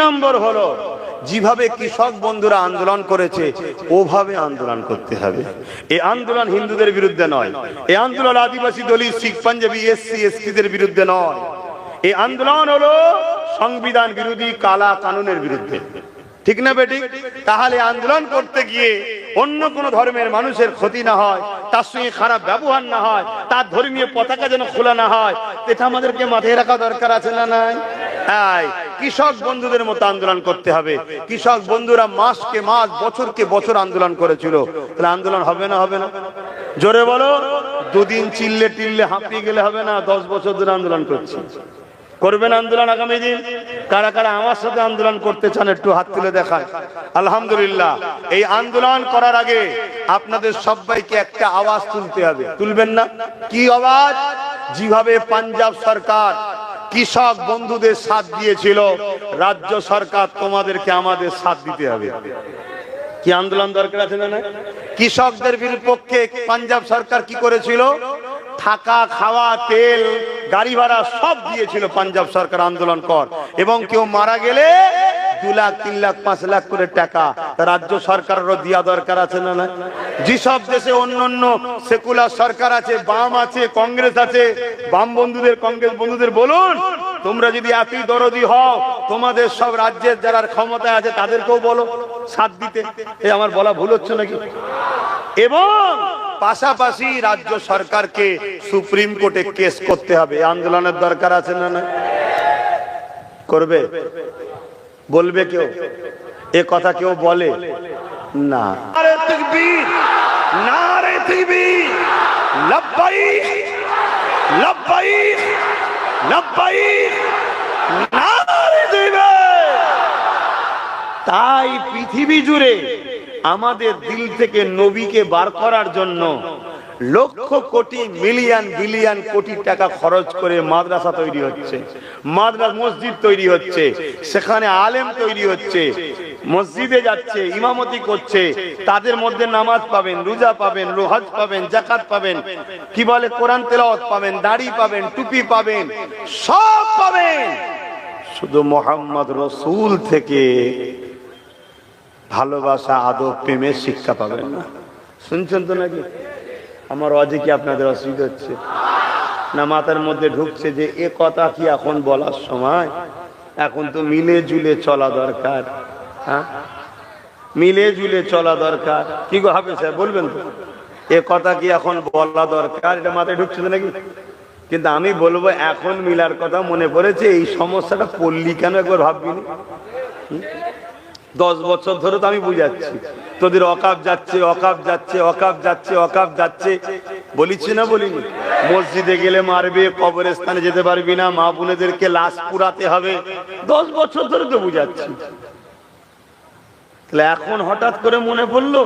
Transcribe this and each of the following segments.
নম্বর হলো যেভাবে কৃষক বন্ধুরা আন্দোলন করেছে ওভাবে আন্দোলন করতে হবে। এই আন্দোলন হিন্দুদের বিরুদ্ধে নয়, এই আন্দোলন আদিবাসী, দলিত, শিখ, পাঞ্জাবি, এসসি এসটিদের বিরুদ্ধে নয়। এই আন্দোলন হলো সংবিধান বিরোধী কালা কানুনের বিরুদ্ধে। ঠিক না বেটি? তাহলে আন্দোলন করতে গিয়ে অন্য কোন ধর্মের মানুষের ক্ষতি না হয়, তার সঙ্গে খারাপ ব্যবহার না হয়, তার ধর্মীয় পতাকা যেন খোলা না হয়, এটা আমাদেরকে মাথায় রাখা দরকার আছে না নাই? তাই কৃষক বন্ধুদের মতো আন্দোলন করতে হবে। কৃষক বন্ধুরা মাসকে মাস, বছরকে বছর আন্দোলন করেছিল, তাহলে আন্দোলন হবে না? হবে না? জোরে বলো। দুদিন চিল্লে টিল্লে হাঁপিয়ে গেলে হবে না, 10 বছর ধরে আন্দোলন করছি। করবেন আন্দোলন আগামী দিন? কারা কারা আমার সাথে আন্দোলন করতে চান একটু হাত তুলে দেখায়। আলহামদুলিল্লাহ। এই আন্দোলন করার আগে আপনাদের সবাইকে একটা আওয়াজ তুলতে হবে, তুলবেন না? কি আওয়াজ? যেভাবে পাঞ্জাব সরকার কৃষক বন্ধুদের সাথ দিয়েছিল, রাজ্য সরকার তোমাদেরকে আমাদের সাথ দিতে হবে। কি আন্দোলন দরকার আছে না? কৃষকদের বিপক্ষে পাঞ্জাব সরকার কি করেছিল? থাকা, খাওয়া, তেল, গাড়ি ভাড়া সব দিয়েছিল পাঞ্জাব সরকার আন্দোলন কর। এবং কেউ মারা গেলে 2 লাখ, 3 লাখ, 5 লাখ করে টাকা রাজ্য সরকারেরও দেওয়া দরকার আছে না? যেসব দেশে অন্য সেকুলার সরকার আছে, বাম আছে, কংগ্রেস আছে, বাম বন্ধুদের, কংগ্রেস বন্ধুদের বলুন, তোমরা যদি এতই দরদি হও, তোমাদের সব রাজ্যের যারা ক্ষমতায় আছে তাদেরকেও বলো সাথ দিতে। এই আমার বলা ভুল হচ্ছে নাকি? এবং পাশাপাশি রাজ্য সরকারকে সুপ্রিম কোর্টে কেস করতে হবে। আন্দোলনের দরকার আছে না? করবে? বলবে কেউ? এ কথা কেউ বলে না? নারে তাকবীর, নারে তাকবীর, লব্বাইক লব্বাইক লব্বাইক, নারে তাকবীর। তাই পৃথিবী জুড়ে আমাদের দিল থেকে নবীকে বার করার জন্য লক্ষ কোটি, মিলিয়ন, বিলিয়ন কোটি টাকা খরচ করে মাদ্রাসা তৈরি হচ্ছে, মাদ্রাসা মসজিদ তৈরি হচ্ছে, সেখানে আলেম তৈরি হচ্ছে, মসজিদে যাচ্ছে, ইমামতি করছে, তাদের মধ্যে নামাজ পাবেন, রোজা পাবেন, হজ পাবেন, যাকাত পাবেন, কি বলে কোরআন তেলাওয়াত পাবেন, দাড়ি পাবেন, টুপি পাবেন, সব পাবেন। শুধু মোহাম্মদ রসুল থেকে ভালোবাসা, আদব, প্রেমের শিক্ষা পাবেন না। শুনছেন তো নাকি? আমার অজে কি আপনাদের অসুবিধা হচ্ছে না? মাথার মধ্যে ঢুকছে যে এ কথা কি এখন বলার সময়? এখন তো মিলে জুলে চলা দরকার। হ্যাঁ, মিলে জুলে চলা দরকার। কি গো হাফেজ সাহেব, বলবেন তো এ কথা কি এখন বলা দরকার? এটা মাথায় ঢুকছে তো নাকি? কিন্তু আমি বলবো, এখন মিলার কথা মনে পড়েছে, এই সমস্যাটা পড়লি কেন একবার ভাববিনি? 10 বছর ধরে তো আমি বুঝাচ্ছি তোদের অকাপ যাচ্ছে, অকাপ যাচ্ছে, অকাপ যাচ্ছে, অকাপ যাচ্ছে, বলিছি না বলিনি? মসজিদে গেলে মারবে, কবরস্থানে যেতে পারবি না, মা বোনেদেরকে লাশ পুরাতে হবে, 10 বছর ধরে তো বুঝাচ্ছি। তাহলে এখন হঠাৎ করে মনে পড়লো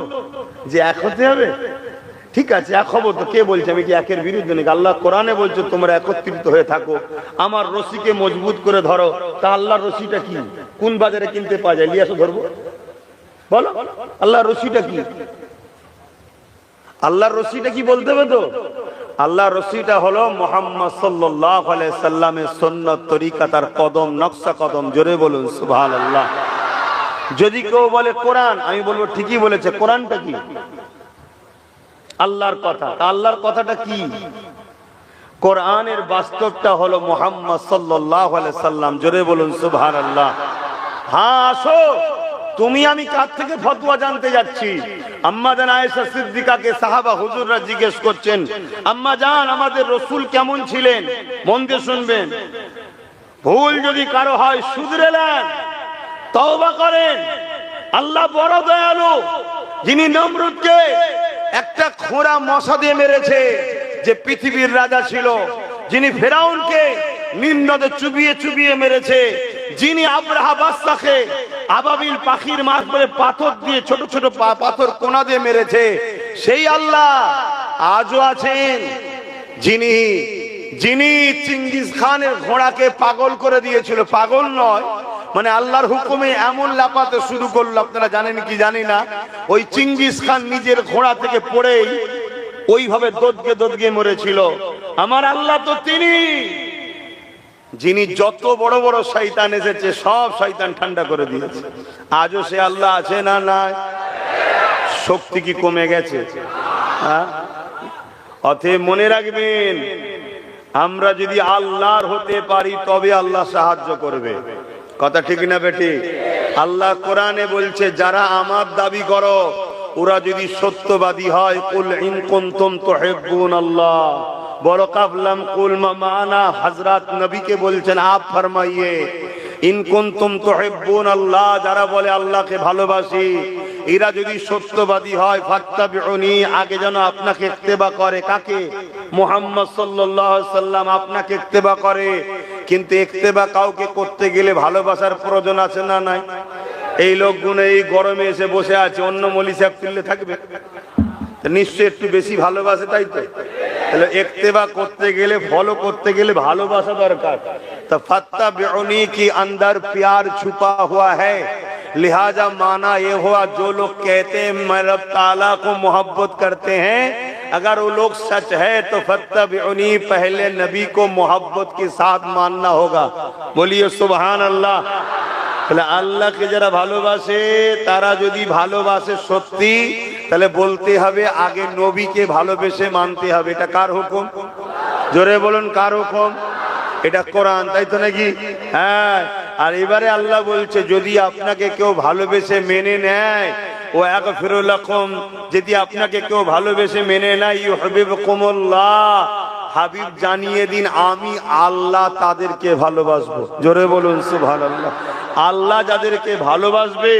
যে এক হতে হবে? ঠিক আছে, এক হবো তো। কে বলছে আমি কি একের বিরুদ্ধে নাকি? আল্লাহ কোরআনে বলছে তোমরা একত্রিত হয়ে থাকো, আমার রশিকে মজবুত করে ধরো। তা আল্লাহর রশিটা কি? কোন বাজারে কিনতে পাওয়া যায়? লিয়ে আসো, ধরবো। বলো আল্লাহর রশিটা কি? আল্লাহর রশিটা কি বলতে হবে তো? আল্লাহর রশিটা হলো মুহাম্মদ সাল্লাল্লাহু আলাইহি সাল্লামের সুন্নাত, তরিকা, তার কদম, নকশা কদম। জোরে বলুন সুবহানাল্লাহ। যদি কেউ বলে কোরআন, আমি বলবো ঠিকই বলেছে। কোরআনটা কি? আল্লাহর কথা। আল্লাহর কথাটা কি? কোরআনের বাস্তবটা হলো মুহাম্মদ সাল্লাল্লাহু আলাইহি সাল্লাম। জোরে বলুন সুবহানাল্লাহ। হ্যাঁ, আসো। তুমি আমি কার থেকে ফতোয়া জানতে যাচ্ছি? আম্মা জান আয়েশা সিদ্দিকাকে সাহাবা হুজুররা জিজ্ঞেস করছেন, আম্মা জান আমাদের রাসূল কেমন ছিলেন? মন দিয়ে শুনবেন। ভুল যদি কারো হয় শুধরে নেন, তওবা করেন। আল্লাহ বড় দয়ালু, যিনি নমরুদকে একটা খোঁড়া মশা দিয়ে মেরেছে, যে পৃথিবীর রাজা ছিল, যিনি ফেরাউনকে নীল নদে চুবিয়ে চুবিয়ে মেরেছে, যিনি আব্রাহা বাদশাকে আবাবিল পাখির মারফতে পাথর দিয়ে, ছোট ছোট পাথর কোনা দিয়ে মেরেছে, সেই আল্লাহ আজও আছেন। যিনি যিনি চিঙ্গিস খানের ঘোড়াকে পাগল করে দিয়েছিল, পাগল নয় মানে আল্লাহর হুকুমে এমন লাফাতে শুরু করলো, আপনারা জানেন কি জানি না, ওই চিঙ্গিস খান নিজের ঘোড়া থেকে পড়েই ওইভাবে দোদকে দোদকে মরেছিল। আমার আল্লাহ তো তিনি যিনি যত বড় বড় শয়তান এসেছে সব শয়তান ঠান্ডা করে দিয়েছে। আজও সে আল্লাহ আছে না নাই? শক্তি কি কমে গেছে? অতএব মনে রাখবেন, আমরা যদি আল্লাহর হতে পারি তবে আল্লাহ সাহায্য করবে। কথা ঠিক না বেটি? আল্লাহ কোরআনে বলছে, যারা আমার দাবি করো ওরা যদি সত্যবাদী হয়, কুল ইন কুনতুম তুহিব্বুনাল্লাহ, বড় কাফলাম কুল মানা, হযরত নবীকে বলছেন আপ ফরমাইয়ে ইন কুনতুম তুহিব্বুনাল্লাহ, যারা বলে আল্লাহকে ভালোবাসি, এরা যদি সত্যবাদী হয়, ফাত্তাবিউনি, আগে যেন আপনাকে ইত্তেবা করে। কাকে? মুহাম্মদ সাল্লাল্লাহু আলাইহি সাল্লাম আপনাকে ইত্তেবা করে। কিন্তু ইত্তেবা কাউকে করতে গেলে ভালোবাসার প্রয়োজন আছে না নাই? এই লোকগুলো এই গরমে এসে বসে আছে, অন্য মলি সাহেব তুললে থাকবে? নিশ্চয় একটু বেশি ভালোবাসে, তাই তো? তাহলে ইত্তেবা করতে গেলে, ফলো করতে গেলে ভালোবাসা দরকার। তো ফাত্তাবিউনি কি अंदर प्यार छुपा हुआ है, लिहाजा माना ये हुआ जो लोग कहते हैं मैं रब ताला को मोहब्बत करते हैं, अगर वो लोग सच है तो फत्तबिउनी, पहले नबी को मोहब्बत के साथ मानना होगा। बोलिए सुभान अल्लाह। তাহলে আল্লাহকে যারা ভালোবাসে, তারা যদি ভালোবাসে সত্যি, তাহলে বলতে হবে আগে নবীকে ভালোবেসে মানতে হবে। এটা কার হুকুম? জোরে বলুন, কার হুকুম? এটা কোরআন, তাই তো নাকি? হ্যাঁ। আর এবারে আল্লাহ বলছে, যদি আপনাকে কেউ ভালোবেসে মেনে নেয়, ও ইয়াগফিরু লাকুম, যদি আপনাকে কেউ ভালোবেসে মেনে নেয়, ইউহিব্বুকুমুল্লাহ, হাবিব জানিয়ে দিন আমি আল্লাহ তাদেরকে ভালোবাসবো। জোরে বলুন সুবহানাল্লাহ। আল্লাহ যাদেরকে ভালোবাসবে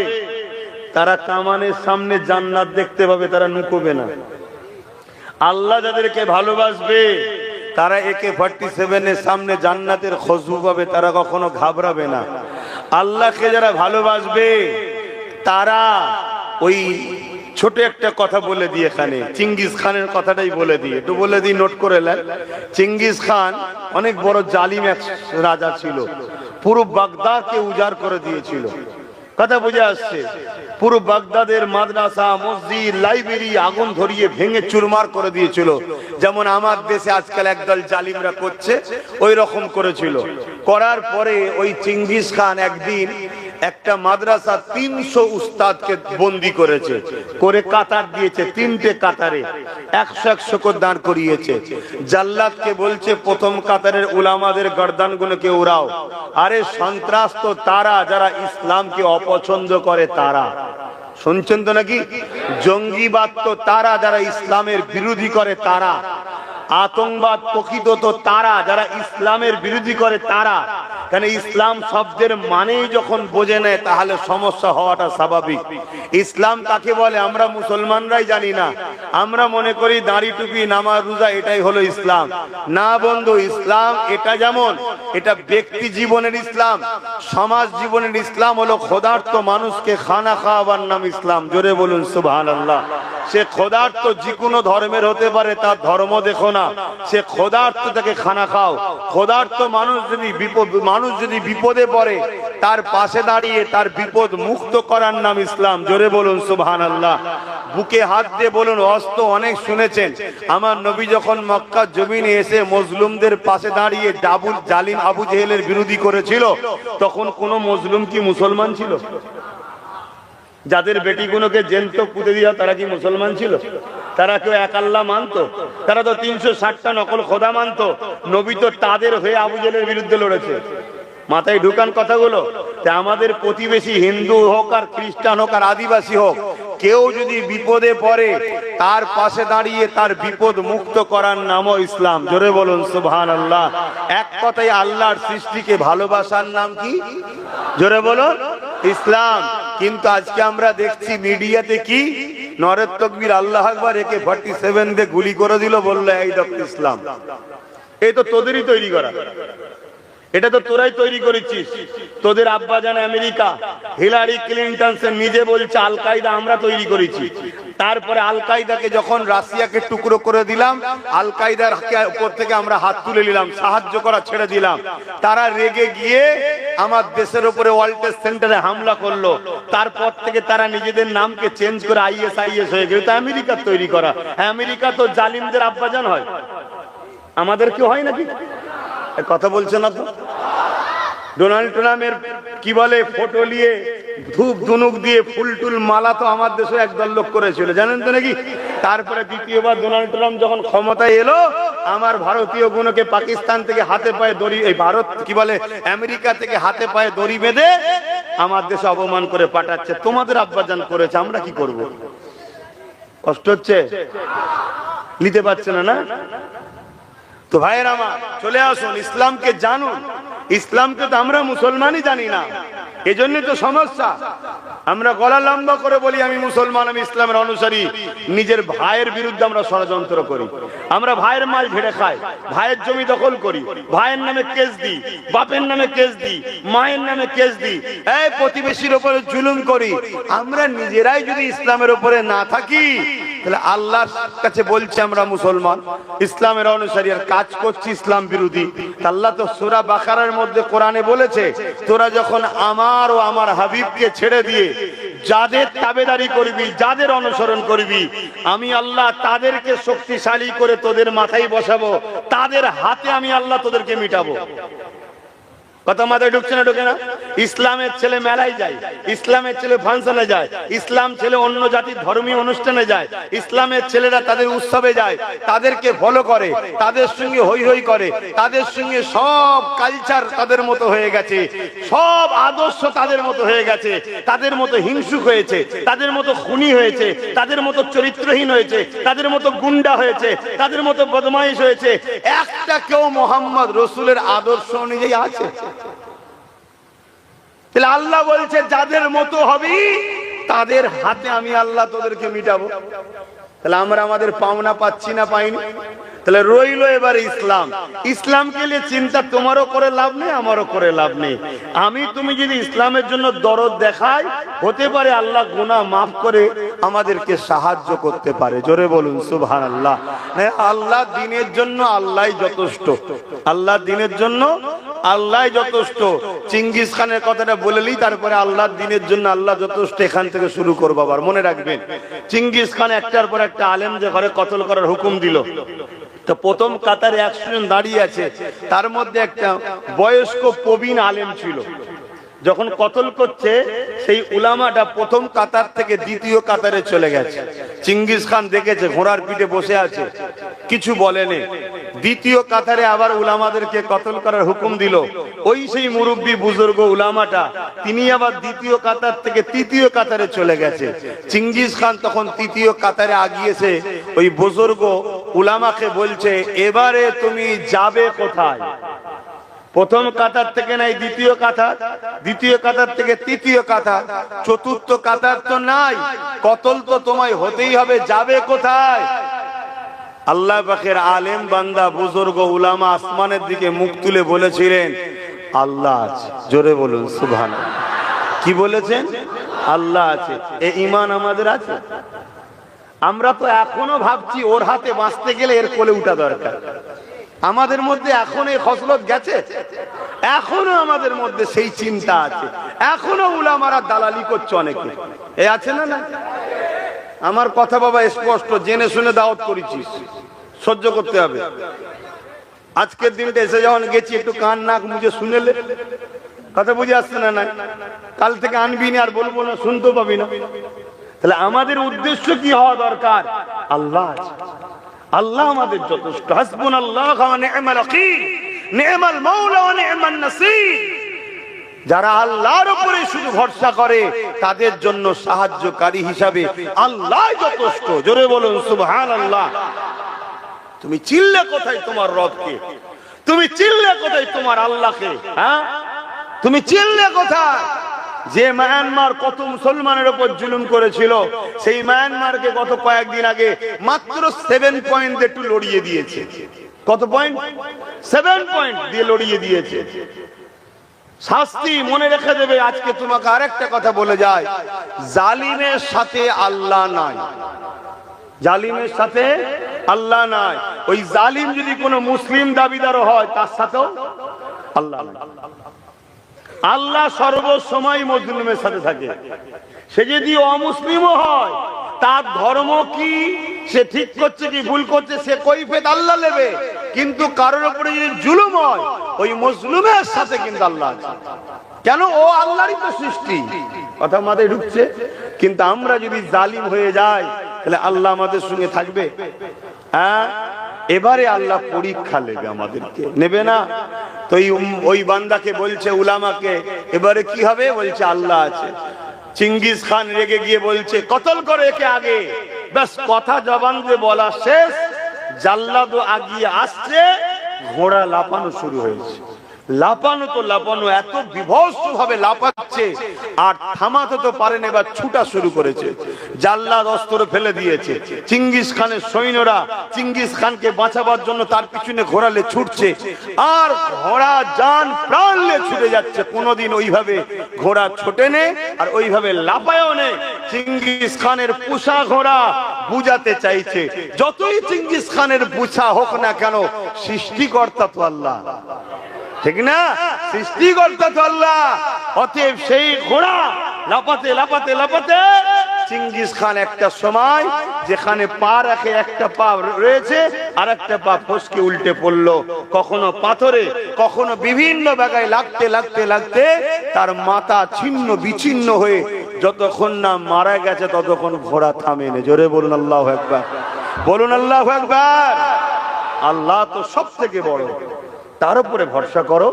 তারা কামানের সামনে জান্নাত দেখতে পাবে, তারা নুকোবে না। আল্লাহ যাদেরকে ভালোবাসবে তারা AK-47 এর সামনে জান্নাতের খুশবু পাবে, তারা কখনো ঘাবড়াবে না। আল্লাহকে যারা ভালোবাসবে তারা ওই ছোট একটা কথা বলে দিয়ে, এখানে চিঙ্গিস খানের কথাটাই বলে দিয়ে, একটু বলে দিই, নোট করে নেন। চিঙ্গিস খান অনেক বড় জালিম এক রাজা ছিল, পুরো বাগদাদকে উজাড় করে দিয়েছিল। কথা বুঝে আসছে? পুরো বাগদাদের মাদ্রাসা, মসজিদ, লাইব্রেরি আগুন ধরিয়ে ভেঙে চুরমার করে দিয়েছিল। যেমন আমার দেশে আজকাল একদল জালিমরা করছে, ওই রকম করেছিল। করার পরে ওই চিঙ্গিস খান একদিন একটা মাদ্রাসা 300 উস্তাদকে বন্দি করেছে, করে কাতার দিয়েছে, 3টে কাতারে 100-100 করে দাঁড় করিয়েছে। জাল্লাদকে বলছে, প্রথম কাতারের উলামাদের গর্দানগুলোকে উড়াও। আরে সন্ত্রাস তো তারা যারা ইসলামকে অপছন্দ করে, তারা। শুনছেন তো নাকি? জঙ্গিবাদ তো তারা যারা ইসলামের বিরোধী করে, তারা। আতঙ্কবাদ প্রকৃত তো তারা যারা ইসলামের বিরোধী করে, তারা। কেন? ইসলাম শব্দের মানেই যখন বোঝে নেয় তাহলে সমস্যা হওয়াটা স্বাভাবিক। ইসলাম কাকে বলে আমরা মুসলমানরাই জানি না। আমরা মনে করি দাড়ি টুপি, নামাজ, রোজা এটাই হলো ইসলাম। না বন্ধু, ইসলাম এটা যেমন এটা ব্যক্তি জীবনের ইসলাম, সমাজ জীবনের ইসলাম হলো ক্ষুধার্ত মানুষকে খানা খাওয়াবার নাম ইসলাম। জোরে বলুন সুবহানাল্লাহ। সে ক্ষুধার্ত যে কোনো ধর্মের হতে পারে, তার ধর্ম দেখো না, সে ক্ষুধার্ত, তাকে খানা খাও। ক্ষুধার্ত মানুষ যদি বিপদে পড়ে, তার পাশে দাঁড়িয়ে তার বিপদ মুক্ত করার নাম ইসলাম। জোরে বলুন সুবহানাল্লাহ। বুকে হাত দিয়ে বলুন, অস্ত্র অনেক শুনেছেন। আমার নবী যখন মক্কার জমিনে এসে মজলুমদের পাশে দাঁড়িয়ে জালিম আবু জেহেলের বিরোধী করেছিল, তখন কোন মজলুম কি মুসলমান ছিল? যাদের বেটিগুলোকে জ্যান্ত পুঁতে দিয়া, তারা কি মুসলমান ছিল? তারা কেউ এক আল্লাহ মানতো? তারা তো 360টা নকল খোদা মানতো। নবী তো তাদের হয়ে আবু জেহেলের বিরুদ্ধে লড়েছে। মাথায় ঢুকান কথাগুলো। তা আমাদের প্রতিবেশী হিন্দু হোক আর খ্রিস্টান হোক আর আদিবাসী হোক, কেউ যদি বিপদে পড়ে, তার পাশে দাঁড়িয়ে তার বিপদ মুক্ত করার নামও ইসলাম। জোরে বলুন সুবহানাল্লাহ। এক কথায় আল্লাহর সৃষ্টিকে ভালোবাসার নাম কি? জোরে বলুন ইসলাম। কিন্তু আজকে আমরা দেখছি মিডিয়াতে কি নরের তকবীর, আল্লাহ আকবার, AK-47 দিয়ে গুলি করে দিল, বললো এই দেখো ইসলাম। এই তো তোদেরই তৈরি করা, এটা তো তোরাই তৈরি করেছিস। তোদের আব্বা জান আমেরিকা, হিলারি ক্লিনটন সে নিজে বলছে আল কায়দা আমরা তৈরি করেছি। তারপরে আল কায়দাকে যখন রাশিয়াকে টুকরো করে দিলাম, আল কায়দার উপর থেকে আমরা হাত তুলে নিলাম, সাহায্য করা ছেড়ে দিলাম। তারা রেগে গিয়ে আমার দেশের উপরে ওয়ার্ল্ড ট্রেড সেন্টারে হামলা করলো। তারপর থেকে তারা নিজেদের নামকে চেঞ্জ করে ISIS হয়ে গেল। তা আমেরিকার তৈরি করা। আমেরিকা তো জালিমদের আব্বাজান হয়, আমাদের কি হয় নাকি? কথা বলছে না তো? ডোনাল্ড ট্রাম্পের কি বলে ফটো নিয়ে ধূপ ধুনুক দিয়ে ফুল টুল মালা তো আমার দেশে একদল লোক করেছিল, জানেন তো নাকি? তারপরে দ্বিতীয়বার ডোনাল্ড ট্রাম্প যখন ক্ষমতায় এলো, আমার ভারতীয় গুণকে পাকিস্তান থেকে হাতে পায়ে দড়ি, এই ভারত কি বলে আমেরিকা থেকে হাতে পায়ে দড়ি বেঁধে আমার দেশে অপমান করে পাঠাচ্ছে। তোমাদের আব্বাজান করেছে, আমরা কি করব? কষ্ট হচ্ছে, নিতে পারছে না। তো ভাইয়েরা আমার, চলে আসুন, ইসলামকে জানুন। ইসলামকে তো আমরা মুসলমানই জানি না, এজন্যই তো সমস্যা। আমরা গলা লম্বা করে বলি আমি মুসলমান, আমি ইসলামের অনুসারী, নিজের ভাইয়ের বিরুদ্ধে আমরা ষড়যন্ত্র করি। আমরা ভাইয়ের মাল ঝেড়ে খাই, ভাইয়ের জমি দখল করি, ভাইয়ের নামে কেস দিই, বাপের নামে কেস দিই, মায়ের নামে কেস দিই, এই প্রতিবেশীর উপরে জুলুম করি। আমরা নিজেরাই যদি ইসলামের উপরে না থাকি, তাহলে আল্লাহর কাছে বলছি আমরা মুসলমান, ইসলামের অনুসারী, আর কাজ করছি ইসলাম বিরোধী। আল্লাহ তো সূরা বাকারার মধ্যে কোরআনে বলেছে, তোরা যখন আমার ও আমার হাবিবকে ছেড়ে দিয়ে যাদের তাবেদারি করবি, যাদের অনুসরণ করবি, আমি আল্লাহ তাদেরকে শক্তিশালী করে তোদের মাথায় বসাবো, তাদের হাতে আমি আল্লাহ তোদেরকে মিটাবো। কথা মাথায় ঢুকছে না? ঢুকে না? ইসলামের ছেলে মেলায় যায়, ইসলামের ছেলে ফাংশনে যায়, ইসলাম ছেলে অন্য জাতির ধর্মীয় অনুষ্ঠানে যায়, ইসলামের ছেলেরা তাদের উৎসবে যায়, তাদেরকে ফলো করে, তাদের সঙ্গে হই হই করে, তাদের সঙ্গে সব কালচার তাদের মতো হয়ে গেছে, সব আদর্শ তাদের মতো হয়ে গেছে, তাদের মতো হিংসুক হয়েছে, তাদের মতো খুনি হয়েছে, তাদের মতো চরিত্রহীন হয়েছে, তাদের মতো গুন্ডা হয়েছে, তাদের মতো বদমাইশ হয়েছে। একটা কেউ মোহাম্মদ রসুলের আদর্শ অনুযায়ী আছে? তাহলে আল্লাহ বলছে যাদের মতো হবি তাদের হাতে আমি আল্লাহ তোদেরকে মিটাবো। তাহলে আমরা আমাদের পাওনা পাচ্ছি না, পাইনি? তাহলে রইলো এবারে ইসলাম। ইসলামকে নিয়ে চিন্তা তোমারও করে লাভ নেই, আমারও করে লাভ নেই। আমি তুমি যদি ইসলামের জন্য দরদ দেখাই, হতে পারে আল্লাহ গুনাহ মাফ করে আমাদেরকে সাহায্য করতে পারে। জোরে বলুন সুবহানাল্লাহ। আল্লাহ দিনের জন্য আল্লাহই যথেষ্ট, আল্লাহ দিনের জন্য আল্লাহই যথেষ্ট। চিঙ্গিস খানের কথাটা বলেলি, তারপরে আল্লাহর দিনের জন্য আল্লাহ যথেষ্ট, এখান থেকে শুরু করবো। আবার মনে রাখবেন, চিঙ্গিস খান একটার পর একটা আলেম যে ঘরে কতল করার হুকুম দিল, তো প্রথম কাতারে 100 জন দাঁড়িয়ে আছে, তার মধ্যে একটা বয়স্ক প্রবীণ আলেম ছিল। যখন কতল করছে, সেই উলামাটা প্রথম কাতার থেকে দ্বিতীয় কাতারে চলে গেছে। চিঙ্গিস খান দেখেছে, ঘোড়ার পিঠে বসে আছে, কিছু বলেনি। দ্বিতীয় কাতারে আবার উলামাদেরকে কতল করার হুকুম দিল। ওই সেই মুরব্বী বুজুর্গ উলামাটা, তিনি আবার দ্বিতীয় কাতার থেকে তৃতীয় কাতারে চলে গেছে। চিঙ্গিস খান তখন তৃতীয় কাতারে আগিয়েছে, ওই বুজুর্গ উলামাকে বলছে, এবারে তুমি যাবে কোথায়? প্রথম কাতার থেকে নাই দ্বিতীয় কাতার, দ্বিতীয় কাতার থেকে তৃতীয় কাতার, চতুর্থ কাতার তো নাই, কতল তো তোমায় হতেই হবে, যাবে কোথায়? আল্লাহ পাকের আলেম বান্দা বুজুর্গ উলামা আসমানের দিকে মুখ তুলে বলেছিলেন, আল্লাহ আছে। জোরে বলুন সুবহানাল্লাহ। কি বলেছেন? আল্লাহ আছে। এই ঈমান আমাদের আছে? আমরা তো এখনো ভাবছি ওর হাতে বাঁচতে গেলে এর কোলে উঠা দরকার। আমাদের মধ্যে এখন এই খসলত গেছে? এখনো আমাদের মধ্যে সেই চিন্তা আছে, এখনো উলামারা দালালি করছে অনেকে। এ আছে না? না, আমার কথা বাবা স্পষ্ট, জেনে শুনে দাওয়াত করেছিস, সহ্য করতে হবে। আজকের দিনটা এসে যখন গেছি, একটু কান নাক মুজে শুনেলে, কথা বুঝে আসছে না? না, কাল থেকে আনবি না, আর বলবো না, শুনতে পাবি না। তাহলে আমাদের উদ্দেশ্য কি হওয়া দরকার? আল্লাহ আছে, আল্লাহ আমাদের যথেষ্ট। হাসবুনাল্লাহু ওয়া নি'মাল ওয়াকিল, নি'মাল মাওলা ওয়া নি'মান নাসীর। যারা আল্লাহর উপরে শুধু ভরসা করে, তাদের জন্য সাহায্যকারী হিসাবে আল্লাহ যথেষ্ট। জোরে বলুন সুবহানাল্লাহ। তুমি চিল্লে কোথায় তোমার রবকে? তুমি চিল্লে কোথায় তোমার আল্লাহকে? হ্যাঁ, তুমি চিল্লে কোথায়? যে মায়ানমার কত মুসলমানের উপর জুলুম করেছিল, সেই মায়ানমারকে গত কয়েকদিন আগে মাত্র 7 পয়েন্ট একটু লড়িয়ে দিয়েছে। কত পয়েন্ট? 7 পয়েন্ট দিয়ে লড়িয়ে দিয়েছে। শাস্তি মনে রেখে দেবে। আজকে তোমাকে আরেকটা কথা বলে যায়, জালিমের সাথে আল্লাহ নাই, জালিমের সাথে আল্লাহ নাই। ওই জালিম যদি কোনো মুসলিম দাবিদার হয়, তার সাথেও আল্লাহ নাই। আল্লাহ সর্বসময় মজলুমের সাথে থাকে। সে যদি অমুসলিমও হয়, তার ধর্ম কি, সে ঠিক করছে কি ভুল করছে, সে কৈফিয়ত আল্লাহ নেবে। কিন্তু কারোর উপরে যদি জুলুম হয় ওই মজলুমের সাথে কিন্তু আল্লাহ আছে। কেন? ও আল্লাহরই তো সৃষ্টি। কথা মাথায় ঢুকছে? কিন্তু আমরা যদি জালিম হয়ে যাই তাহলে আল্লাহ আমাদের সঙ্গে থাকবে? হ্যাঁ, এবারে আল্লাহ পরীক্ষা নেবে, আমাদেরকে নেবে না তো? ওই বান্দাকে বলছে, উলামাকে, এবারে কি হবে? বলছে আল্লাহ আছে। চিঙ্গিস খান রেগে গিয়ে বলছে কতল করে একে আগে। ব্যাস কথা জবান দিয়ে বলা শেষ, জাল্লাদও আগিয়ে আসছে, ঘোড়া লাফানো শুরু হয়েছে। লাপানো তো লাপানো, এত বিভৎস ভাবে লাপাচ্ছে আর থামাতে তো পারেন, এবার ছুটা শুরু করেছে। জাল্লাদ অস্ত্র ফেলে দিয়েছে। চিঙ্গিস খানের সৈন্যরা চিঙ্গিস খানকে বাঁচাবার জন্য তার পিছনে ঘোড়ালে ছুটছে, আর ঘোড়া জান প্রাণলে ছুটে যাচ্ছে। কোনোদিন ওইভাবে ঘোড়া ছোটে নে আর ওইভাবে লাপায়ও নে। চিঙ্গিস খানের পুষা ঘোড়া বুঝাতে চাইছে, যতই চিঙ্গিস খানের পুষা হোক না কেন, সৃষ্টিকর্তা তো আল্লাহ, ঠিক না? সৃষ্টিকর্তা তো আল্লাহ। অতএব সেই ঘোড়া লাপাতে লাপাতে লাপাতে চিঙ্গিস খান একটা সময় যেখানে পা রাখে একটা পা রয়েছে আর একটা পা ফসকে উল্টে পড়লো, কখনো পাথরে কখনো বিভিন্ন জায়গায় লাগতে লাগতে লাগতে তার মাথা ছিন্ন বিচ্ছিন্ন হয়ে যতক্ষণ না মারা গেছে ততক্ষণ ঘোড়া থামেনি। জোরে বলুন আল্লাহু আকবার, বলুন আল্লাহু আকবার। আল্লাহ তো সব থেকে বড়, তার উপরে ভরসা করো।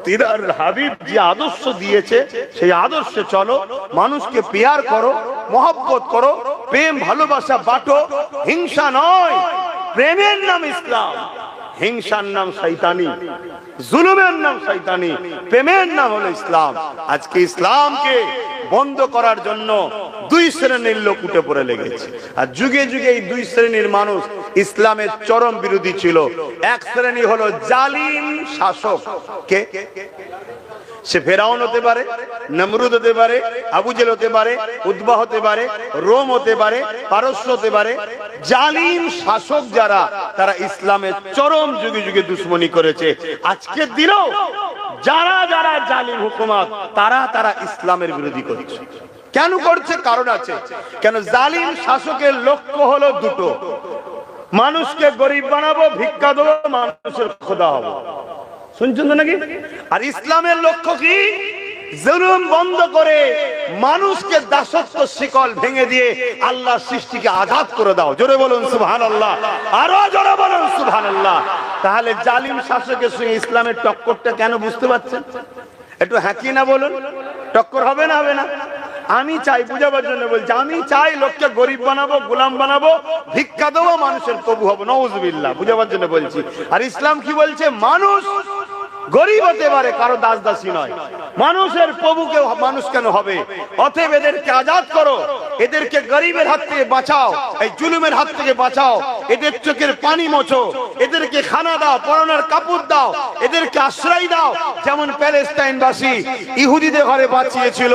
তিনার হাবিব যে আদর্শ দিয়েছে সেই আদর্শে চলো, মানুষকে পেয়ার করো, মহব্বত করো, প্রেম ভালোবাসা বাটো। হিংসা নয়, প্রেমের নাম ইসলাম, হিংসার নাম শয়তানি, জুলুমের নাম শয়তানি, প্রেমের নাম হলো ইসলাম। আজকে ইসলামকে বন্ধ করার জন্য দুই শ্রেণীর লোক উঠে পড়ে লেগেছে, আর যুগে যুগে এই দুই শ্রেণীর মানুষ ইসলামের চরম বিরোধী ছিল। এক শ্রেণী হলো জালিম শাসক। কে? সে ফেরাউন হতে পারে, নমরুদ হতে পারে, আবু জেল হতে পারে, উতবা হতে পারে, রোম হতে পারে, পারস্য হতে পারে। জালিম শাসক যারা, তারা ইসলামের চরম যুগে যুগে দুশ্মনী করেছে। আজকের দিনেও যারা যারা জালিম হুকুমত, তারা তারা ইসলামের বিরোধী করছে। কেন করছে? কারণ আছে। কেন? জালিম শাসকের লক্ষ্য হলো দুটো, মানুষকে গরিব বানাবো, ভিক্ষা দেবো, মানুষের খোদা হবো। শুনছেন তো নাকি? আর ইসলামের লক্ষ্য কি? জুলুম বন্ধ করে মানুষকে দাসত্ব শিকল ভেঙে দিয়ে আল্লাহ সৃষ্টিকে আজাদ করে দাও। জোরে বলুন সুবহানাল্লাহ, আরো জোরে বলুন সুবহানাল্লাহ। তাহলে জালিম শাসকের সঙ্গে ইসলামের টক্করটা কেন বুঝতে পারছেন? একটু হাঁকি না বলুন, টক্কর হবে না? হবে না? আমি চাই, বুঝাবার জন্য বলছি, আমি চাই লোককে গরিব বানাবো, গোলাম বানাবো, ভিক্ষা দেবো, মানুষের প্রভু হবো। নাউজুবিল্লাহ, বুঝাবার জন্য বলছি। আর ইসলাম কি বলছে? মানুষ গরিব হতে পারে, কারো দাস দাসী নয়। মানুষের প্রভুকে মানুষ কেন হবে? অতএব এদেরকে আজাদ করো, এদেরকে গরিবের হাত থেকে বাঁচাও, এই জুলুমের হাত থেকে বাঁচাও, এদের চোখের পানি মোছো, এদেরকে খানা দাও, পরনের কাপড় দাও, এদেরকে আশ্রয় দাও। যেমন প্যালেস্টাইনবাসী ইহুদিদের ঘরে বাঁচিয়েছিল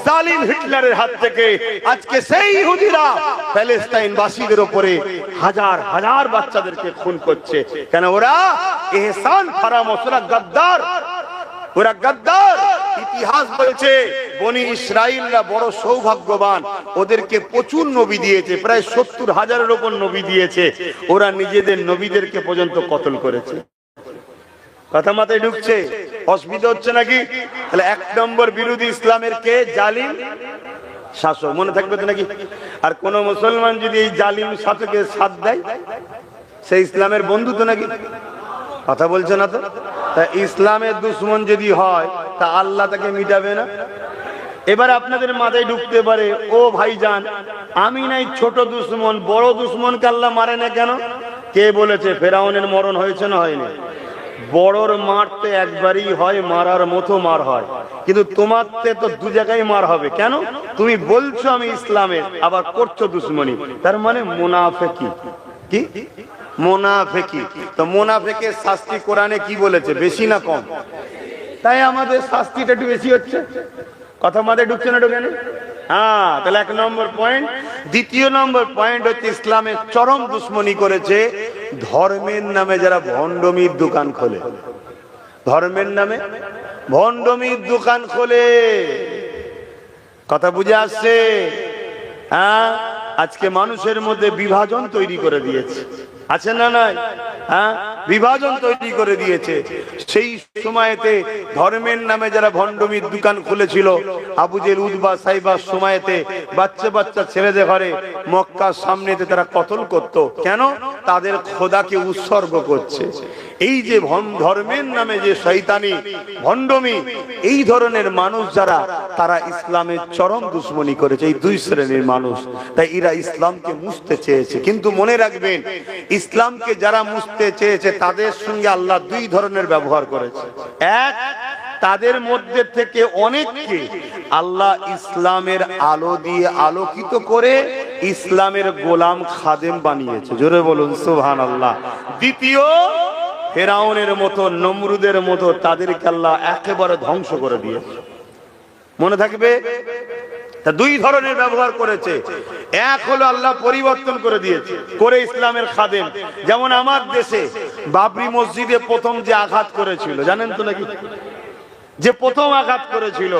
জালিম হিটলারের হাত থেকে, আজকে সেই ইহুদিরা প্যালেস্টাইনবাসীদের উপরে হাজার হাজার বাচ্চাদেরকে খুন করছে। কেন? ওরা ইহসান ফারামোশ, ওরা গদ্দার, ওরা গদ্দার। ইতিহাস বলছে বনি ইসরাইলরা বড় সৌভাগ্যবান, ওদেরকে প্রচুর নবী দিয়েছে, প্রায় 70,000-এর উপর নবী দিয়েছে। ওরা নিজেদের নবীদেরকে পর্যন্ত কতল করেছে। কথা মাথায় ঢুকছে? অসুবিধা হচ্ছে নাকি? তাহলে এক নম্বর বিরোধী ইসলামের কে? জালিম শাসক। মনে থাকবে তো নাকি? আর কোন মুসলমান যদি এই জালিম শাসকের সাথ দেয়, সে ইসলামের বন্ধু তো নাকি? কথা বলছে না তো? তা ইসলামের দুশ্মন যদি হয় তা আল্লাহ তাকে মিটাবে না? এবার আপনাদের মাথায় ঢুকতে পারে, ও ভাইজান, আমি নাই ছোট দুশ্মন, বড় দুশ্মনকে আল্লাহ মারে না কেন? কে বলেছে? ফেরাউনের মরণ হয়েছে না হয়নি? বড়র মারতে একবারই হয়, মারার মতো মার হয়, কিন্তু তোমারতে তো দু জায়গায় মার হবে। কেন? তুমি বলছো আমি ইসলামের, আবার করছো দুশ্মনী, তার মানে মুনাফিকি। কি? মুনাফিকি। তো মুনাফিকের শাস্তি কোরআনে কি বলেছে? বেশি না কম? তাই আমাদের শাস্তিটা একটু বেশি হচ্ছে। কথা মাথায় ঢুকছে না? ঢুকে না? হ্যাঁ, তাহলে এক নম্বর পয়েন্ট। দ্বিতীয় নম্বর পয়েন্ট হচ্ছে ইসলামের চরম দুশ্মনী করেছে ধর্মের নামে যারা ভণ্ডমির দোকান খোলে। ধর্মের নামে ভণ্ডমির দোকান খোলে। কথা বুঝে আসছে? হ্যাঁ, আজকে মানুষের মধ্যে বিভাজন তৈরি করে দিয়েছে, আছে না নাই? হ্যাঁ, বিভাজন তৈরি করে দিয়েছে। সেই সময়তে ধর্মের নামে যারা ভণ্ডমির দোকান খুলেছিল, আবু জেহেল উতবা সাইবার সময়তে বাচ্চা বাচ্চা ছেলেদের ঘরে মক্কার সামনেতে তারা কতল করত। কেন? তাদের খোদাকে উৎসর্গ করছে। এই যে ধর্মের নামে যে শয়তানি ভণ্ডমি, এই ধরনের মানুষ যারা, তারা ইসলামের চরম দুশ্মনী করেছে। এই দুই শ্রেণীর মানুষ, তাই এরা ইসলামকে মুছতে চেয়েছে। কিন্তু মনে রাখবেন, ইসলামকে যারা মুছতে চেয়েছে তাদের সঙ্গে আল্লাহ দুই ধরনের ব্যবহার করেছে। এক, তাদের মধ্যে থেকে অনেককে আল্লাহ ইসলামের আলো দিয়ে আলোকিত করে ইসলামের গোলাম খাদেম বানিয়েছে। জোরে বলুন সুবহানাল্লাহ। দ্বিতীয়, ফেরাউনের মতো, নমরুদের মতো তাদেরকে আল্লাহ একেবারে ধ্বংস করে দিয়েছে। মনে থাকবে, তা দুই ধরনের ব্যবহার করেছে। এক হলো আল্লাহ পরিবর্তন করে দিয়েছে, করে ইসলামের খাদেম। যেমন আমার দেশে বাবরি মসজিদে প্রথম যে আঘাত করেছিল, জানেন তো নাকি? যে প্রথম আঘাত করেছিল,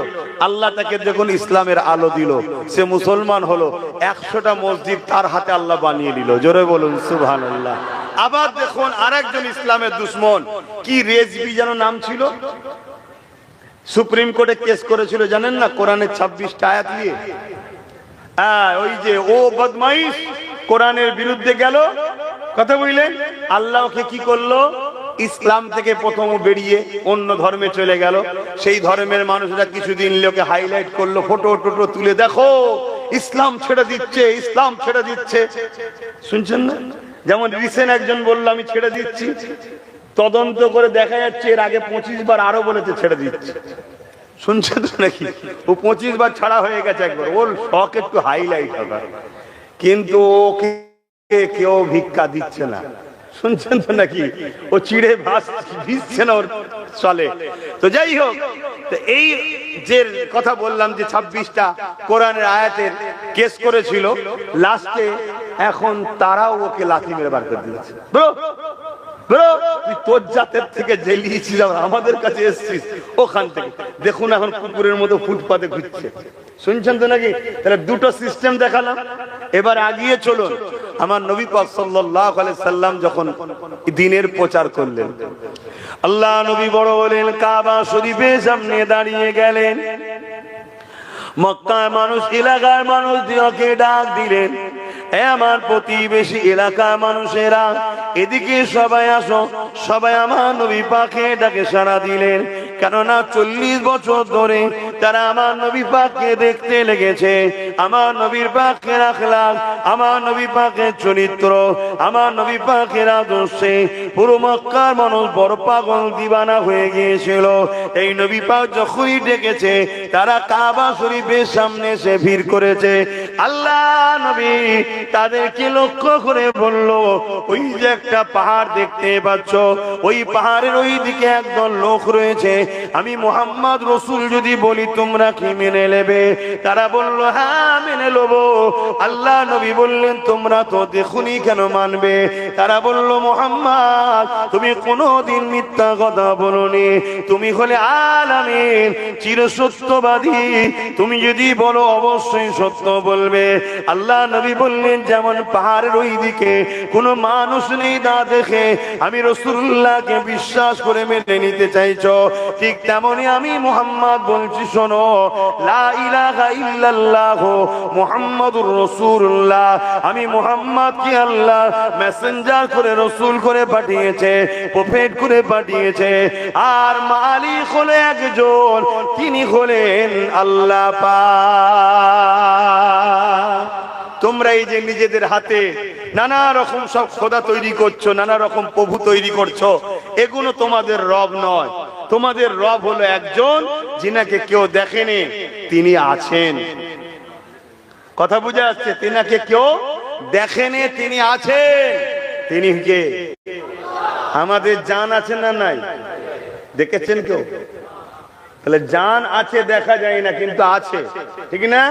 আল্লাহ তাকে যখন ইসলামের আলো দিল, সে মুসলমান হলো। 100টা মসজিদ তার হাতে আল্লাহ বানিয়ে দিল। জোরে বলুন সুবহানাল্লাহ। আবার দেখুন আরেকজন ইসলামের দুশ্মন, কি রেজবি যেন নাম ছিল, সুপ্রিম কোর্টে কেস করেছিল, জানেন না? কোরআনের 26টা আয়াত নিয়ে। ওই যে ও বদমাইশ কোরআনের বিরুদ্ধে গেল, কথা বুঝলেন? আল্লাহ ওকে কি করলো? ইসলাম থেকে প্রথম বেরিয়ে অন্য ধর্মে চলে গেল। সেই ধর্মের মানুষরা কিছুদিন লোকে হাইলাইট করলো, ফটো টোটো তুলে, দেখো ইসলাম ছেড়ে দিচ্ছে, ইসলাম ছেড়ে দিচ্ছে। শুনছেন না? যেমন রিসেন্ট একজন বললো আমি ছেড়ে দিচ্ছি, তদন্ত করে দেখা যাচ্ছে এর আগে 25 বার আরো বলেছে ছেড়ে দিচ্ছে। শুনছেন তো নাকি? ও 25 বার ছাড়া হয়ে গেছে একবার। ওর শখ একটু হাইলাইট হবে, কিন্তু ওকে কেউ ভিক্ষা দিচ্ছে না। শুনছেন তো নাকি? ও চিড়ে ভিজছে না, ওর চলে। তো যাই হোক, তো এই যে কথা বললাম যে 26টা কোরআনের আয়াতের কেস করেছিল, লাস্টে এখন তারাও ওকে লাথি মেরে বার করে দিয়েছে। তুই তোর জাতের থেকে জেলিয়েছিলাম, আমাদের কাছে এসছিস ওখান থেকে। দেখুন এখন কুকুরের মতো ফুটপাতে ঘুরছে। শুনছেন তো নাকি? তাহলে দুটো সিস্টেম দেখালাম। এবার আগিয়ে চলুন। আমার নবী পাক সাল্লাল্লাহু আলাইহি সাল্লাম যখন দ্বীনের প্রচার করলেন, আল্লাহ নবী বড় হলেন, কাবা শরীফের সামনে দাঁড়িয়ে গেলেন। মক্কার মানুষ, এলাকার মানুষ দিওকে ডাক দিলেন, এ আমার প্রতিবেশী এলাকার মানুষেরা, এদিকে সবাই আসো। সবাই আমার নবী পাকে ডাকে সাড়া দিলেন। কেননা 40 বছর ধরে তারা আমার নবী পাককে দেখতে লেগেছে। আমার নবীর পাকের আখলাক, আমার নবী পাকের চরিত্র, আমার নবী পাকের আদর্শে পুরো মক্কার মানুষ বড় পাগল দিবানা হয়ে গিয়েছিল। এই নবী পাক যখনই ডেকেছে, তারা কাবা শরীফের সামনে এসে ভিড় করেছে। আল্লাহ নবী তাদেরকে লক্ষ্য করে বলল, ওই যে একটা পাহাড় দেখতে পাচ্ছ, ওই পাহাড়ের ওই দিকে একদল লোক রয়েছে। আমি মুহাম্মদ রাসূল যদি বলি তোমরা কি মেনে নেবে? তারা বলল হ্যাঁ মেনে নেব। আল্লাহ নবী বললেন, তোমরা তো দেখুনি, কেন মানবে? তারা বলল, মুহাম্মদ তুমি কোনোদিন মিথ্যা কথা বলোনি, তুমি হলে আলামিন, চিরসত্যবাদী, তুমি যদি বলো অবশ্যই সত্য বলবে। আল্লাহ নবী বললেন, যেমন পাহাড়ের ওই দিকে কোনো মানুষ নেই না দেখে আমি রাসূলুল্লাহকে বিশ্বাস করে মেনে নিতে চাইছো, ঠিক তেমনি আমি মুহাম্মদ বলছি, শোনো, লা ইলাহা ইল্লাল্লাহ মুহাম্মাদুর রাসূলুল্লাহ, আমি মুহাম্মদকে আল্লাহ মেসেঞ্জার করে, রাসূল করে পাঠিয়েছে, প্রফেট করে পাঠিয়েছে। আর মালিক হলো একজন, তিনি হলেন আল্লাহ পাক। তোমরা এই যে নিজেদের হাতে নানা রকম সব খোদা তৈরি করছো, নানা রকম প্রভু তৈরি করছো, এগুলো তোমাদের রব নয়। তোমাদের রব হলো একজন, যিনাকে কেউ দেখেনি, তিনি আছেন। কথা বুঝা যাচ্ছে? তিনাকে কেউ দেখেনি, তিনি আছেন। তিনি কে? আমাদের জান আছে না নাই? দেখেছেন কেউ? তাহলে জান আছে, দেখা যায় না, কিন্তু আছে, ঠিক না?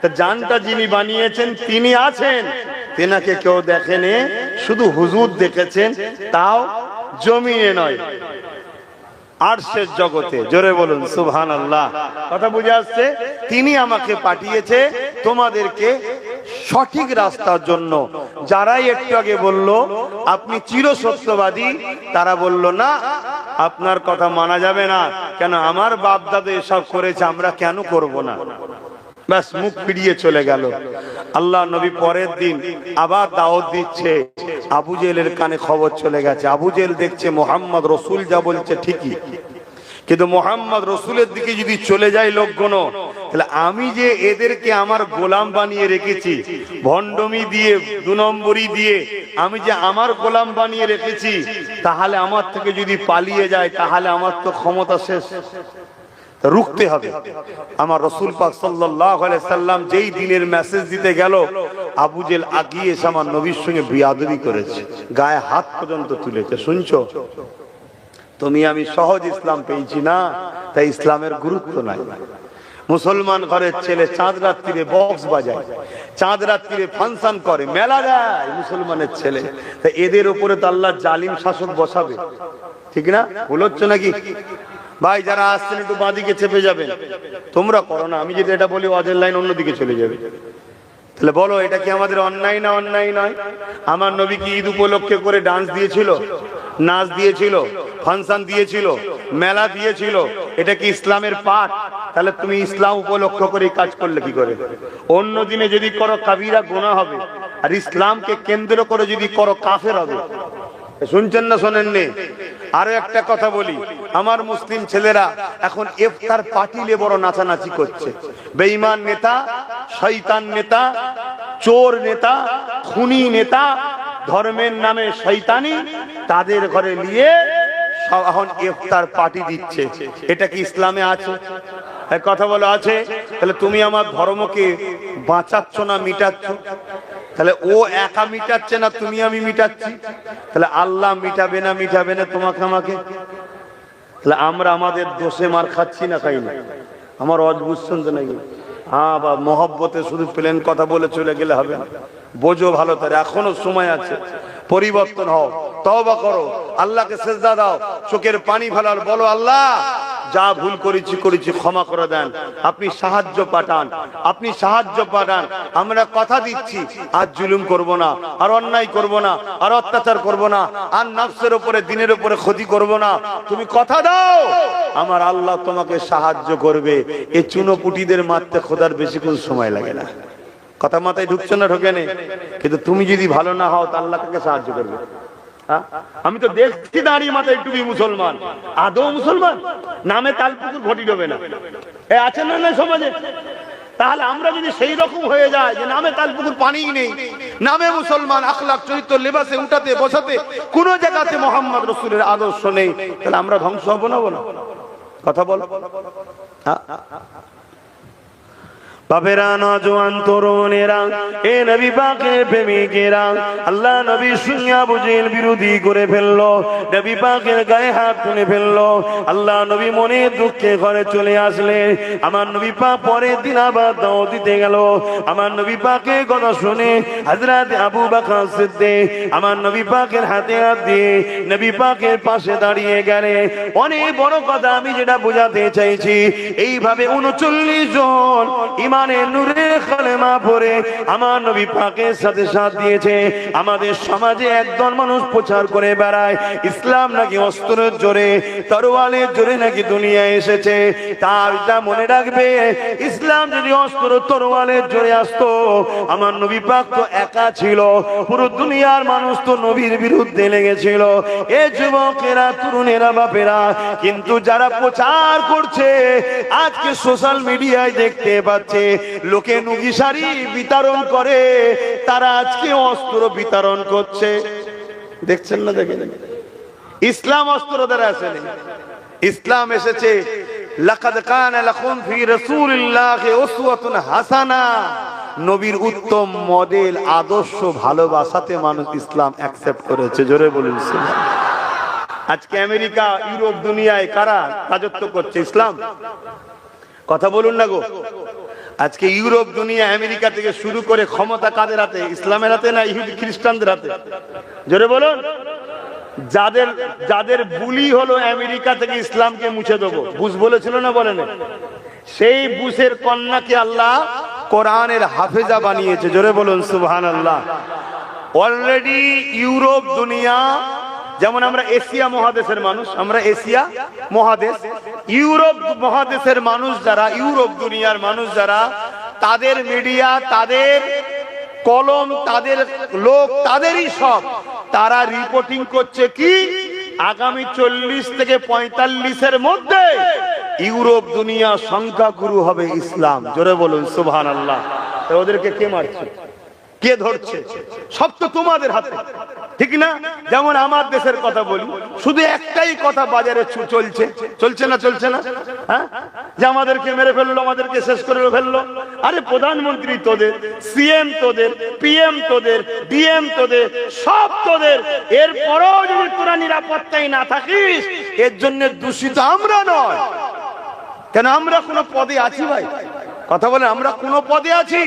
তা জানটা যিনি বানিয়েছেন তিনি আছেন, তেনাকে কেউ দেখেনি, শুধু হুজুর দেখেছেন, তাও জমিনে নয়, আরশের জগতে। জোরে বলুন সুবহানাল্লাহ। কথা বুঝে আসছে? তিনি আমাকে পাঠিয়েছে তোমাদেরকে সঠিক রাস্তার জন্য। যারাই একটু আগে বলল আপনি চিরসত্যবাদী, তারা বলল না, আপনার কথা মানা যাবে না, কেন আমার বাপ দাদা এসব করেছে, আমরা কেন করব না, ব্যাস মুখ ফিরিয়ে চলে গেল। আল্লাহ নবী পরের দিন আবার দাওয়াত দিচ্ছে, আবু জেহেলের কানে খবর চলে গেছে। আবু জেহেল দেখছে মোহাম্মদ রসুল যা বলছে ঠিকই, কিন্তু মোহাম্মদ রসুলের দিকে যদি চলে যায় লোকগুলো, তাহলে আমি যে এদেরকে আমার গোলাম বানিয়ে রেখেছি, ভণ্ডমি দিয়ে 2 নম্বরই দিয়ে আমি যে আমার গোলাম বানিয়ে রেখেছি, তাহলে আমার থেকে যদি পালিয়ে যায় তাহলে আমার তো ক্ষমতা শেষ, রুখতে হবে। আমার রসুল পাক সাল্লাল্লাহু আলাইহি সাল্লাম যেই দিনের মেসেজ দিতে গেল, আবু জেহেল আগিয়ে এসে আমার নবীর সঙ্গে বিয়াদবি করেছে, গায়ে হাত পর্যন্ত তুলেছে। শুনছো, তুমি আমি সহজ ইসলাম পেয়েছি না, তাই ইসলামের গুরুত্ব নাই। মুসলমান ঘরের ছেলে চাঁদ রাত্রিরে বক্স বাজায়, চাঁদ রাত্রিরে ফাংশন করে, মেলা যায় মুসলমানের ছেলে, তাই এদের উপরে তো আল্লাহ জালিম শাসক বসাবে, ঠিক না? ভুল হচ্ছে নাকি ভাই? যারা আসছেন একটু বাঁদিকে চেপে যাবেন, তোমরা করো না, আমি যদি এটা বলি ওয়াজের লাইন অন্যদিকে চলে যাবে। তাহলে বলো, এটা কি আমাদের অন্যায় না অন্যায় নয়? আমার নবী কি ঈদ উপলক্ষে করে ডান্স দিয়েছিল, নাচ দিয়েছিল, ফাংশন দিয়েছিল, মেলা দিয়েছিল? এটা কি ইসলামের পাঠ? তাহলে তুমি ইসলাম উপলক্ষ করে কাজ করলে কি করে? অন্য দিনে যদি করো কাবিরা গুনাহ হবে, আর ইসলামকে কেন্দ্র করে যদি করো কাফের হবে। শুনছেন না শোনেননি? আরো একটা কথা বলি, আমার মুসলিম ছেলেরা এখন ইফতার পার্টিলে বড় নাচানাচি করছে। বেঈমান নেতা, শয়তান নেতা, চোর নেতা, খুনি নেতা, ধর্মের নামে শয়তানি, তাদের ঘরে নিয়ে সব এখন ইফতার পার্টি দিচ্ছে। এটা কি ইসলামে আছে? কথা বলো আছে? তাহলে তুমি আমার ধর্মকে বাঁচাচ্ছ না মিটাচ্ছ? তাহলে ও একা মিটাচ্ছে না, তুমি আমি মিটাচ্ছি, তাহলে আল্লাহ মিটাবে না মিটাবে না তোমাকে আমাকে? তাহলে আমরা আমাদের দোষে মার খাচ্ছি না খাই না? আমার অদ্ভুত শুনতে নাকি? হ্যাঁ, বা মহব্বতে শুধু প্লেন কথা বলে চলে গেলে হবে না, বোঝো ভালো করে, এখনো সময় আছে, পরিবর্তন হও, তওবা করো, আল্লাহকে সিজদা দাও, চোখের পানি ফেলার, বলো আল্লাহ যা ভুল করেছি ক্ষমা করে দেন, আপনি সাহায্য পাঠান, আপনি সাহায্য পাঠান। আমরা কথা দিচ্ছি আর জুলুম করব না, আর অন্যায় করব না, আর অত্যাচার করব না, আর নফসের উপরে দিনের উপরে ক্ষতি করব না। তুমি কথা দাও, আমার আল্লাহ তোমাকে সাহায্য করবে। এই চুনোপুটিদের মারতে খোদার বেশিক্ষণ সময় লাগে না। কথা মাথায় ঢুকছে না? ঢোকে নেই? কিন্তু তুমি যদি ভালো না হও তা আল্লাহ কাকে সাহায্য করবে? আমি তো দেখছি দাঁড়িয়ে মাথায় টুপি মুসলমান, আদৌ মুসলমান? নামে তালপুকুর ঘটি ডোবে না, এ আছে না না সমাজে? তাহলে আমরা যদি সেই রকম হয়ে যায় যে নামে তালপুকুর পানিই নেই, নামে মুসলমান, আখলাক চরিত্র লেবাসে উঠাতে বসাতে কোন জায়গাতে মোহাম্মদ রসুলের আদর্শ নেই, তাহলে আমরা ধ্বংস হবো না? বলো, কথা বলো। বাপেরা, নজওয়ান তরুণেরা, এ নবী পাকের প্রেমিকেরা, আল্লাহ নবীর সঙ্গে আবু জেহেল বিরোধী করে ফেললো, নবী পাকের গায়ে হাত তুলে ফেললো। আল্লাহ নবী মনে দুঃখে ঘরে চলে আসলে আমার নবী পাক পরের দিন আবার দাওয়াত দিতে গেল। আমার নবী পাকের কথা শুনে হযরত আবু বকর সিদ্দিক আমার নবী পাকের হাতে হাত দিয়ে নবী পাকের পাশে দাঁড়িয়ে গেলে। অনেক বড় কথা আমি যেটা বোঝাতে চাইছি, এইভাবে 39 জন ইমানের নূরে কালেমা পড়ে আমার নবী পাকের সাথে সাথ দিয়েছে। আমাদের সমাজে একদল মানুষ প্রচার করে বেড়ায় ইসলাম নাকি অস্ত্রের জোরে, তরোয়ালের জোরে নাকি দুনিয়ায় এসেছে। তা মনে রাখবে, ইসলাম যদি অস্ত্র তরোয়ালের জোরে আসতো, আমার নবী পাক তো একা ছিল, পুরো দুনিয়ার মানুষ তো নবীর বিরুদ্ধে লেগেছিল। এ যুবকেরা, তরুণেরা, বাপেরা, কিন্তু যারা প্রচার করছে আজকে সোশ্যাল মিডিয়ায় দেখতে পাচ্ছে, লোকে নুগি শাড়ি বিতরণ করে, তারা আজকে অস্ত্র বিতরণ করছে। দেখছেন না? দেখেন, ইসলাম অস্ত্র দ্বারা আসেনি, ইসলাম এসেছে লাকাদ কানা লাকুম ফি রাসূলিল্লাহি উসওয়াতুন হাসানা, নবীর উত্তম মডেল আদর্শ ভালোবাসাতে মানুষ ইসলাম অ্যাকসেপ্ট করেছে। জোরে বলুন সুবহানাল্লাহ। আজকে আমেরিকা, ইউরোপ, দুনিয়ায় কারা রাজত্ব করছে? ইসলাম। কথা বলুন না গো। আজকে ইউরোপ, দুনিয়া, আমেরিকা থেকে শুরু করে ক্ষমতা কাদের হাতে? ইসলামের হাতে না ইহুদি খ্রিস্টানদের হাতে? জোরে বলুন। যাদের বুলি হলো আমেরিকা থেকে ইসলামকে মুছে দেবো, বুশ বলেছিল না? বলেন। সেই বুশের কন্যাকে আল্লাহ কোরআনের হাফেজা বানিয়েছে। জোরে বলুন সুবহানাল্লাহ। অলরেডি ইউরোপ দুনিয়া, যেমন আমরা এশিয়া মহাদেশের মানুষ, আমরা এশিয়া মহাদেশ, ইউরোপ মহাদেশের মানুষ যারা, ইউরোপ দুনিয়ার মানুষ যারা, তাদের মিডিয়া, তাদের কলম, তাদের লোক, তাদেরই সব, তারা রিপোর্টিং করছে কি আগামী 40 থেকে 45-এর মধ্যে ইউরোপ দুনিয়া সংখ্যাগুরু হবে ইসলাম। জোরে বলুন সুবহানাল্লাহ। ওদেরকে কে মারছে, কে ধরছে? সব তো তোমাদের হাতে, ঠিক না? যেমন আমার দেশের কথা বলি, শুধু একটাই কথা বাজারে চলছে, চলছে না? চলছে না? হ্যাঁ, যে আমাদেরকে মেরে ফেললো, আমাদেরকে শেষ করে ফেললো। আরে প্রধানমন্ত্রী তোদের, সিএম তোদের, পিএম তোদের, ডিএম তোদের, সব তোদের। এরপরেও যদি তোরা নিরাপত্তায় না থাকিস, এর জন্য দূষিত আমরা নয়। কেন আমরা কোনো পদে আছি ভাই? কথা বলে, আমরা কোন পদে আছি?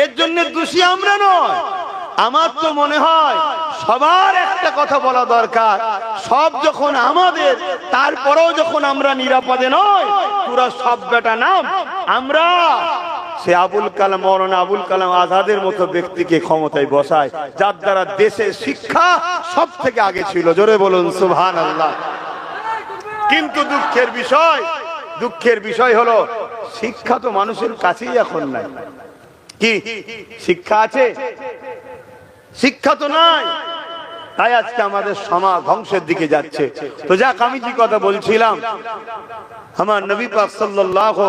এর জন্য দোষী আমরা নয়। আমার তো মনে হয় সবার একটা কথা বলা দরকার, সব যখন আমাদের, তারপরেও যখন আমরা নিরাপদে নয়, পুরো সব বেটা নাম আমরা। সে আবুল কালাম, মৌলানা আবুল কালাম আজাদের মতো ব্যক্তিকে ক্ষমতায় বসায়, যার দ্বারা দেশের শিক্ষা সব থেকে আগে ছিল। জোরে বলুন সুবহানাল্লাহ। কিন্তু দুঃখের বিষয় হলো শিক্ষা তো মানুষের কাছেই এখন নাই। কি শিক্ষা আছে? শিক্ষা তো নাই। তাই আজকে আমাদের সমাজ ধ্বংসের দিকে যাচ্ছে। তো যাক, আমি যে কথা বলছিলাম, আমার নবী পাক সাল্লাল্লাহু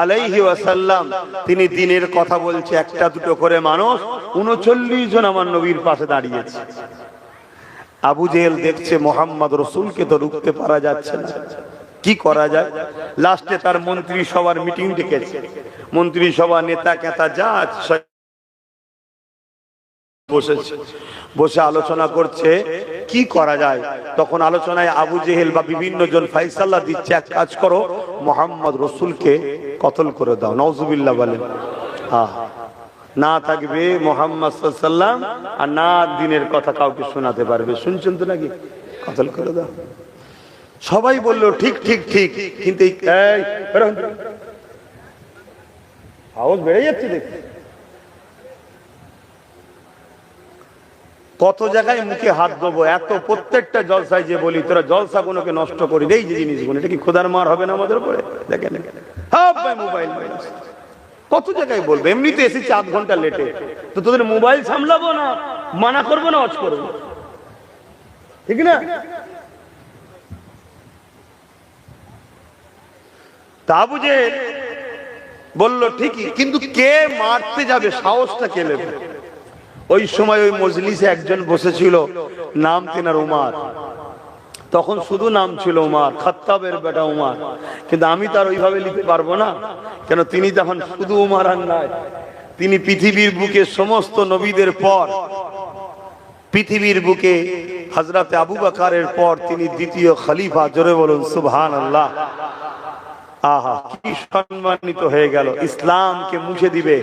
আলাইহি ওয়াসাল্লাম তিনি দিনের কথা বলছে, একটা দুটো করে মানুষ, 39 জন আমার নবীর পাশে দাঁড়িয়েছে। আবু জেহেল দেখছে মুহাম্মদ রাসূলকে তো রুখতে পারা যাচ্ছে না, কি করা যায়? লাস্টে তার মন্ত্রী সভার মিটিং ডেকেছে। মন্ত্রী সভা, নেতা কেতা যা বসেছে, বসে আলোচনা করছে কি করা যায়। তখন আলোচনায় আবু জেহেল বা বিভিন্ন জন ফয়সালা দিচ্ছে, এক কাজ করো, মুহাম্মদ রাসূলকে কতল করে দাও। নাউজুবিল্লাহ বলেন। না থাকবে মুহাম্মদ সাল্লাল্লাহু আলাইহি ওয়াসাল্লাম, আর না দিনের কথা কাউকে শোনাতে পারবে। শুনছেন তো নাকি? কতল করে দাও। সবাই বললো ঠিক ঠিক ঠিক, কিন্তু আওয়াজ বেড়ে যাচ্ছে দেখি। কত জায়গায় মুখে হাত দেবো, এত প্রত্যেকটা জলসায় যে বলি তোরা জলসা গুলোকে নষ্ট করি, এই যে জিনিসগুলো, এটা কি খোদার মার হবে না আমাদের উপরে? দেখেন মোবাইল, কত জায়গায় বলবো। এমনিতে এসেছি 8 ঘন্টা লেটে, তো তোদের মোবাইল সামলাবো না, মানা করবো না, অজ করবো, ঠিক না? আবু জেহেল বলল ঠিকই, কিন্তু কে মারতে যাবে, সাহসটা কে নেবে? ওই সময় ওই মজলিসে একজন বসেছিল, নাম তেনার উমার। তখন শুধু নাম ছিল উমার, খাত্তাবের বেটা উমার। কিন্তু আমি তার ওইভাবে লিখতে পারবো না, কেন তিনি তখন শুধু উমার আর নাই, তিনি পৃথিবীর বুকে সমস্ত নবীদের পর, পৃথিবীর বুকে হযরত আবু বকরের পর তিনি দ্বিতীয় খলিফা। জোরে বলুন সুবহানাল্লাহ। আহা, কি সম্মানিত হয়ে গেল। ইসলামকে মুছে দিবে,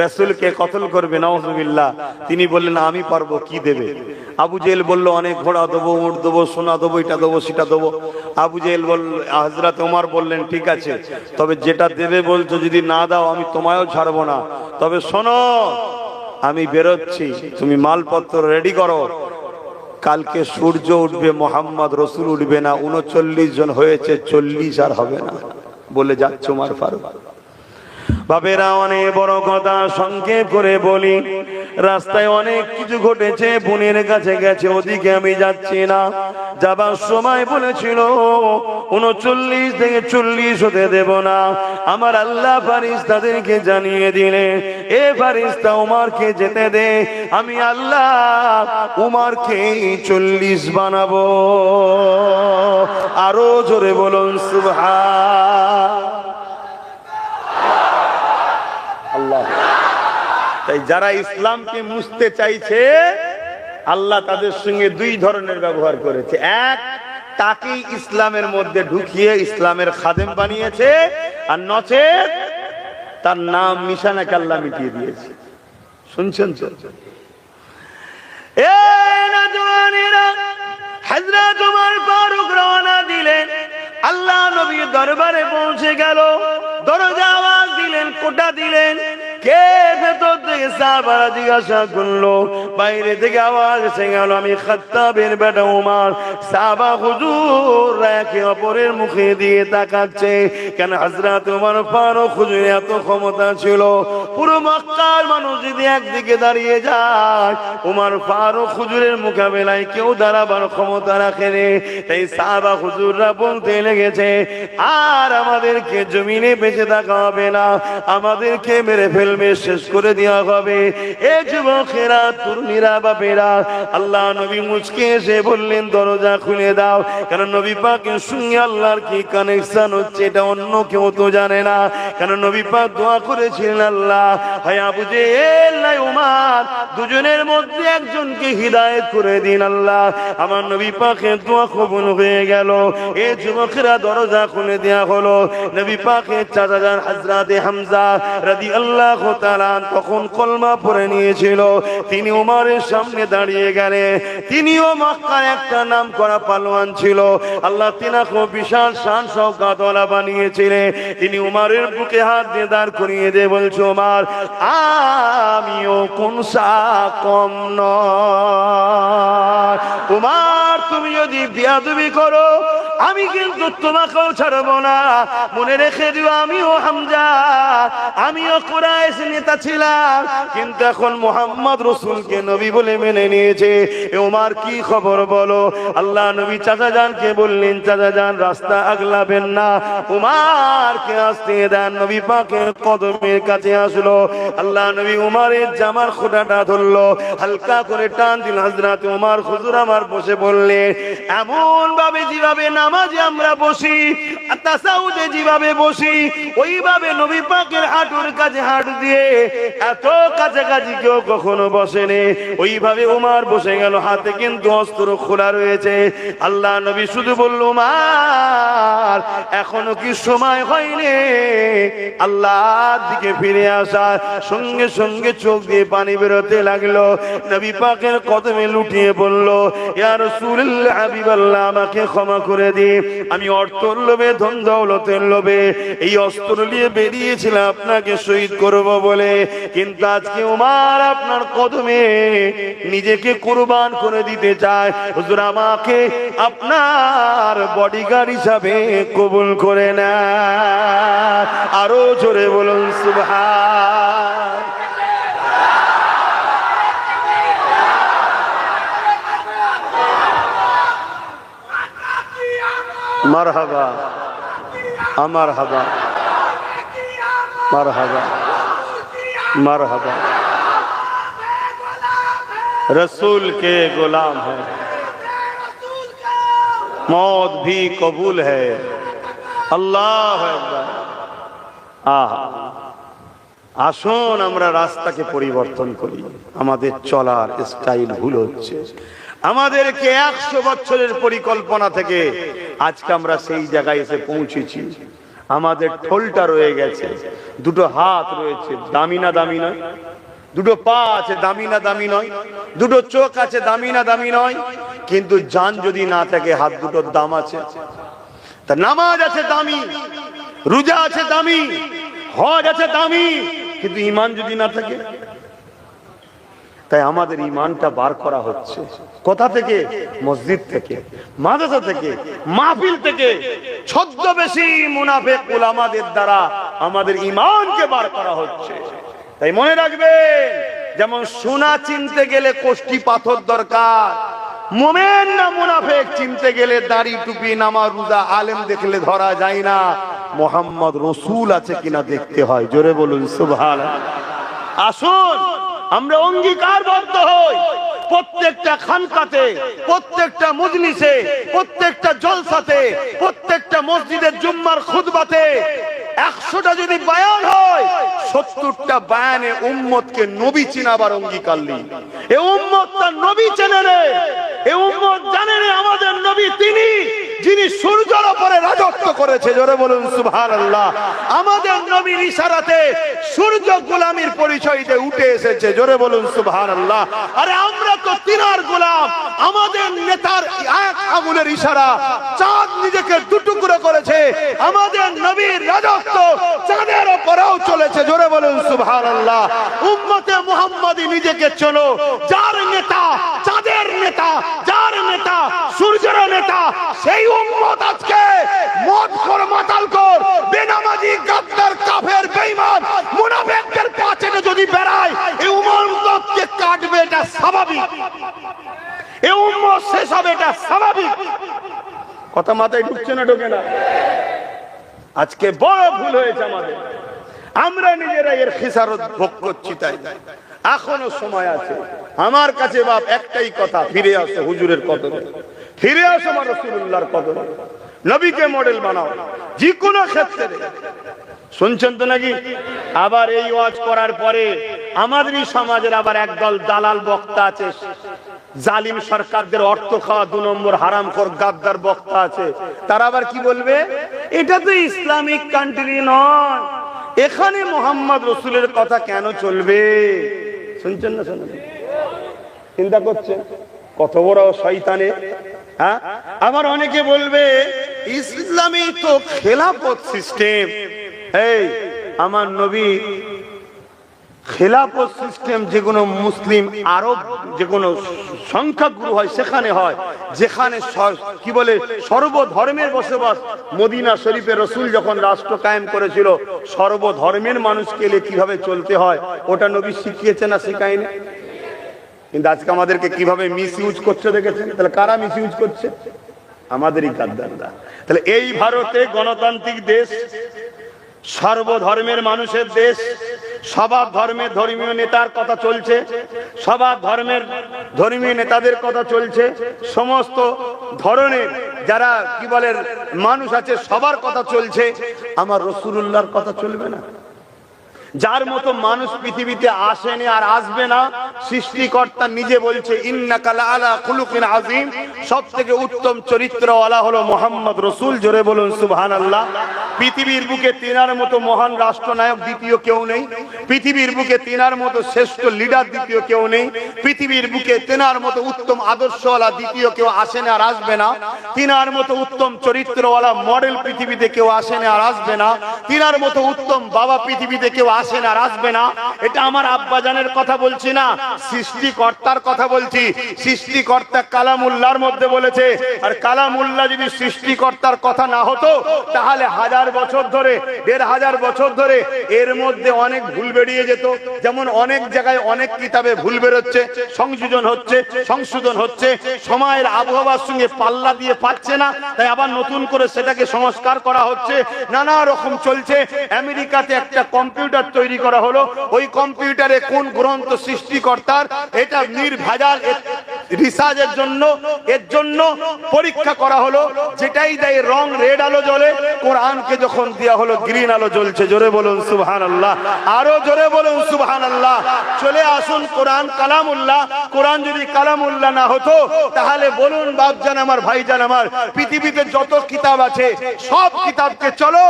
রাসূলকে কতল করবে, নাউজুবিল্লাহ। তিনি বললেন আমি পারবো, কি দেবে? আবু জেহেল বলল অনেক ঘোড়া দেবো, উট দেবো, সোনা দেবো, এটা দেবো, সেটা দেবো। আবু জেহেল বলল, হযরত ওমর বললেন ঠিক আছে, তবে যেটা দেবে বলছো যদি না দাও আমি তোমায়ও ছাড়বো না। তবে শোনো, আমি বেরোচ্ছি, তুমি মালপত্র রেডি করো, কালকে সূর্য উঠবে, মুহাম্মদ রাসূল উঠবে না। 39 জন হয়েছে, 40 আর হবে না বলে যাচ্ছে ওমর ফারুক। বাবেরা, অনেক বড় কথা সংক্ষেপ করে বলি, রাস্তায় অনেক কিছু ঘটেছে, বোনের কাছে গেছে, ওদিকে আমি যাচ্ছি না। যাবার সময় বলেছিল 39 থেকে 40 হতে দেব না। আমার আল্লাহ ফারিস্তাদেরকে জানিয়ে দিলে, এ ফারিস্তা উমরকে যেতে দে, আমি আল্লাহ উমরকে 40 বানাবো। আরো জোরে বলুন সুবহান আল্লাহ। তাই যারা ইসলামকে মুছতে চাইছে, আল্লাহ তাদের সঙ্গে 2 ধরনের ব্যবহার করেছে। এক, তাকে ইসলামের মধ্যে ঢুকিয়ে ইসলামের খাদেম বানিয়েছে, আর নচেত তার নাম নিশানাকে আল্লাহ মিটিয়ে দিয়েছে। শুনছেন তো? হযরত ওমর ফারুক রওনা দিলেন, আল্লাহ নবীর দরবারে পৌঁছে গেল, দরজা আওয়াজ দিলেন, কোটা দিলেন, কে ভেতর থেকে সাহাবারা জিজ্ঞাসা করলো, বাইরে থেকে আওয়াজ এসে গেল, আমি খাত্তাবের বেটা উমর। সাহাবা হুজুর একে অপরের মুখে দিয়ে তাকাচ্ছে। কেন হযরত ওমর ফারুক হুজুরের এত ক্ষমতা ছিল, পুরো মক্কার মানুষ যদি একদিকে দাঁড়িয়ে যায়, ওমর ফারুক হুজুরের মোকাবেলায় কেউ দাঁড়াবার ক্ষমতা রাখেনি। তাই সাহাবা হুজুররা বলতে লেগেছে, আর আমাদেরকে জমিনে বেঁচে থাকা হবে না, আমাদেরকে মেরে ফেলবে, শেষ করে দেওয়া হবে। এ যুবকেরা, তরুণীরা, বাপেরা, আল্লাহ নবী মুচকে এসে বললেন, দরজা খুলে দাও। কারণ নবী পাকের সঙ্গে আল্লাহর কি কানেকশন হচ্ছে এটা অন্য কেউ তো জানে না। কারণ নবী পাক দোয়া করেছিলেন, আল্লাহ হয় আবু জেহেল নাই উমর, দুজনের মধ্যে একজনকে হিদায়াত করে দিন আল্লাহ। আমার নবী পাকের দোয়া কবুল হয়ে গেল। এই যুবকেরা দরজা খুলে দেয়া হলো। নবী পাকের চাচা যান হযরতে হামজা রাদিয়াল্লাহু তাআলা তখন কলমা পড়ে নিয়েছিল। তিনি উমরের সামনে দাঁড়িয়ে গেলেন। তিনিও মক্কার একটা নাম করা পালোয়ান ছিল। আল্লাহ তিনাকে বিশাল শান শওকত ওয়ালা বানিয়েছিলেন। তিনি উমরের বুকে হাত দিয়ে দাঁড় করিয়ে দিয়ে বলছে, উমর আমিও কোন কম নয়। উমর তুমি যদি বিয়াদবি করো আমি কিন্তু তোমাকেও ছাড়বো না। মনে রেখে দিও, আমিও হামজা, আমিও কুরাইশ নেতা ছিলাম, কিন্তু এখন মুহাম্মদ রাসূলকে নবী বলে মেনে নিয়েছে। উমর কি খবর বলো? আল্লাহ নবী চাচা জানকে বললেন, চাচা জান রাস্তা আগলাবেন না, উমরকে আসতে দেন। নবী পাকের কদমের কাছে আসলো। আল্লাহ নবী উমরের জামার খোঁটাটা ধরলো, হালকা করে টান দিল। হযরত উমর হুজুর আমার বসে বললেন, এমন ভাবে যেভাবে নামাজে আমরা বসি, তাসাউদে যেভাবে বসি, ওইভাবে নবী পাকের হাঁটুর কাছে হাঁটু দিয়ে এত কাছাকাছি কেউ কখনো বসেনি। ওইভাবে উমর বসে গেল, হাতে কিন্তু অস্ত্র খোলা রয়েছে। আল্লাহ নবী শুধু বলল, উমর এখনো কি সময় হয়নি আল্লাহর দিকে ফিরে আসা? সঙ্গে সঙ্গে চোখ দিয়ে পানি বেরোতে লাগলো। নবী পাকের কদমে লুটিয়ে বলল, ইয়া রাসূলুল্লাহ, হাবিবাল্লাহ, আমাকে ক্ষমা করে দিন। আমি অর্থের লোভে, ধন দৌলতের লোভে এই অস্ত্র নিয়ে বেরিয়েছিলাম আপনাকে শহীদ করব বলে, কিন্তু আজকে উমর আপনার কদমে নিজেকে কুরবান করে দিতে চায়। হুজুর আমাকে আপনার বডিগার্ড হিসাবে কবুল করে না। আরো জোরে বলুন সুবহান। মারহাবা, আমার হাবা, মারহাবা, मारहबा रसूल के गुलाम है, मौत भी कबूल है। अल्लाह अकबर। আসুন আমরা রাস্তাকে পরিবর্তন করি। আমাদের চলার স্টাইল ভুল হচ্ছে। আমাদেরকে 100 বছরের পরিকল্পনা থেকে আজকে আমরা সেই জায়গায় এসে পৌঁছেছি। আমাদের ঠোলটা রয়ে গেছে, দুটো হাত রয়েছে, দামি না দামি নয়? দুটো পা আছে, দামি না দামি নয়? দুটো চোখ আছে, দামি না দামি নয়? কিন্তু জান যদি না থাকে, হাত দুটোর দাম আছে। তা নামাজ আছে দামি, রোজা আছে দামি, হজ আছে দামি, কিন্তু ঈমান যদি না থাকে? তাই আমাদের ঈমানটা বার করা হচ্ছে। কোথা থেকে? মসজিদ থেকে, মাদ্রাসা থেকে, মাহফিল থেকে। ছদ্মবেশী মুনাফিক উলামাদের দ্বারা আমাদের ঈমানকে বার করা হচ্ছে। তাই মনে রাখবেন, যেমন সোনা চিনতে গেলে কোষ্টি পাথর দরকার, মুমিন না মুনাফিক চিনতে গেলে দাড়ি টুপি নামাজ রোজা আলেম দেখলে ধরা যায় না, মুহাম্মদ রাসূল আছে কিনা দেখতে হয়। জোরে বলুন সুবহানাল্লাহ। আসুন আমরা অঙ্গীকারবদ্ধ হই, প্রত্যেকটা খানকাতে, প্রত্যেকটা মজলিসে, প্রত্যেকটা জলসাতে, প্রত্যেকটা মসজিদের জুম্মার খুতবাতে 100টা যদি বয়ান হয়, 70টা বয়ানে উম্মতকে নবী চিনাবার অঙ্গীকার নিই। এই উম্মতটা নবী চেনে রে, এই উম্মত জানে রে আমাদের নবী তিনি যিনি সূর্যের উপরে রাজত্ব করেছে। জোরে বলুন সুবহানাল্লাহ। আমাদের নবীর ইশারাতে সূর্য গোলামীর পরিচয় দিয়ে উঠে এসেছে। জোরে বলুন সুবহানাল্লাহ। আরে আমরা তো তিনার গোলাম। আমাদের নেতার এক আঙুলের ইশারা চাঁদ নিজেকে দুটুকরো করেছে। আমাদের নবীর রাজত্ব চাঁদের এরপরেও চলেছে। জোরে বলুন সুবহানাল্লাহ। উম্মতে মুহাম্মাদি নিজেকে চলো, যার নেতা, যাদের নেতা, যার নেতা সূর্যের নেতা, সেই উম্মত আজকে মদখোর, মাতালখোর, বেনামাজি, গাদ্দার, কাফের, বেঈমান, মুনাফিকদের পাচনে যদি বেড়ায়, এই উম্মতকে কাটবে, এটা স্বাভাবিক। এই উম্মত শেষ হবে, এটা স্বাভাবিক। কথা মাথায় ঢুকছে না? ঢোকে না? আজকে বড় ভুল হয়েছে আমাদের, আমরা নিজেরা এর খেসারত ভোগ করছি। তাই এখনো সময় আছে। আমার কাছে বাপ একটাই কথা, ফিরে আসো হুজুরের কদরে, ফিরে আসো আমার রাসূলুল্লাহর কদরে, নবীকে মডেল বানাও যে কোনো ক্ষেত্রে। শুনছেন তো নাকি? আবার এই ওয়াজ করার পরে আমাদেরই সমাজের আবার একদল দালাল বক্তা আছে, জালিম সরকারদের অর্থ খাওয়া 2 নম্বর হারামখোর গাদ্দার বক্তা আছে। তারা আবার কি বলবে? এটা তো ইসলামিক কান্ট্রি নয়, এখানে মোহাম্মদ রসুলের কথা কেন চলবে? শুনছেন না? শুনুন, চিন্তা করছেন কত বড় শয়তানে। হ্যাঁ, আবার অনেকে বলবে ইসলামী তো খেলাফত সিস্টেম। এই আমার নবী খেলাফত সিস্টেম যেগুলো মুসলিম আরব যেগুলো সংখ্যাগুরু হয় সেখানে হয়, যেখানে কি বলে সর্বধর্মের বসবাস। মদিনা শরীফে রসুল যখন রাষ্ট্র কায়েম করেছিল, সর্বধর্মের মানুষকে কিভাবে চলতে হয় ওটা নবী শিখিয়েছে না শিখায়নি? কিন্তু আজকে আমাদেরকে কিভাবে মিস ইউজ করছে দেখেছেন? তাহলে কারা মিস ইউজ করছে? আমাদেরই গাদ্দাররা। তাহলে এই ভারতে গণতান্ত্রিক দেশ, সর্বধর্মের মানুষের দেশ, সবার ধর্মের ধর্মীয় নেতার কথা চলছে, সবার ধর্মের ধর্মীয় নেতাদের কথা চলছে, সমস্ত ধরনের যারা কি বলে মানুষ আছে সবার কথা চলছে। আমার রাসূলুল্লাহর কথা চলবে না? যার মতো মানুষ পৃথিবীতে আসেনি আর আসবে না, সৃষ্টিকর্তা নিজে বলছে ইন্নাকা লাআলা খুলুকিন আযীম, সবথেকে উত্তম চরিত্রওয়ালা হলো মুহাম্মদ রাসূল। জোরে বলুন সুবহানাল্লাহ। পৃথিবীর বুকে তিনার মতো মহান রাষ্ট্রনায়ক দ্বিতীয় কেউ নেই, পৃথিবীর বুকে তিনার মতো শ্রেষ্ঠ লিডার দ্বিতীয় কেউ নেই, পৃথিবীর বুকে তিনার মতো উত্তম আদর্শওয়ালা দ্বিতীয় কেউ আসেনি আর আসবে না, তিনার মতো উত্তম চরিত্রওয়ালা মডেল পৃথিবীতে কেউ আসেনি আর আসবে না, তিনার মতো উত্তম বাবা পৃথিবীতে কেউ আসেন আর আসবে না। এটা আমার আব্বাজানের কথা বলছি না, সৃষ্টিকর্তার কথা বলছি। সৃষ্টিকর্তা কালামুল্লাহর মধ্যে বলেছে, আর কালামুল্লাহ যদি সৃষ্টিকর্তার কথা না হতো তাহলে 1000 বছর ধরে, 1500 বছর ধরে এর মধ্যে অনেক ভুল বেরিয়ে যেত। যেমন অনেক জায়গায় অনেক কিতাবে ভুল বেরোচ্ছে, সংযোজন হচ্ছে, সংশোধন হচ্ছে, সময়ের আবহাওয়ার সঙ্গে পাল্লা দিয়ে পাচ্ছে না, তাই আবার নতুন করে সেটাকে সংস্কার করা হচ্ছে, নানা রকম চলছে। আমেরিকাতে একটা কম্পিউটার তৈরি করা হলো, ওই কম্পিউটারে কোন গ্রন্থ সৃষ্টিকর্তার এটা নির্ভেজাল রিসার্চের জন্য, এর জন্য পরীক্ষা করা হলো, যেটাই দেয় রং রেড আলো জ্বলে, কোরআনকে যখন দেয়া হলো গ্রিন আলো জ্বলছে। জোরে বলুন সুবহানাল্লাহ, আরো জোরে বলুন সুবহানাল্লাহ। চলে আসুন, কোরআন কালামুল্লাহ। কোরআন যদি কালামুল্লাহ না হতো তাহলে বলুন বাপজান আমার, ভাইজান আমার, পৃথিবীতে যত কিতাব আছে সব কিতাবকে চলো,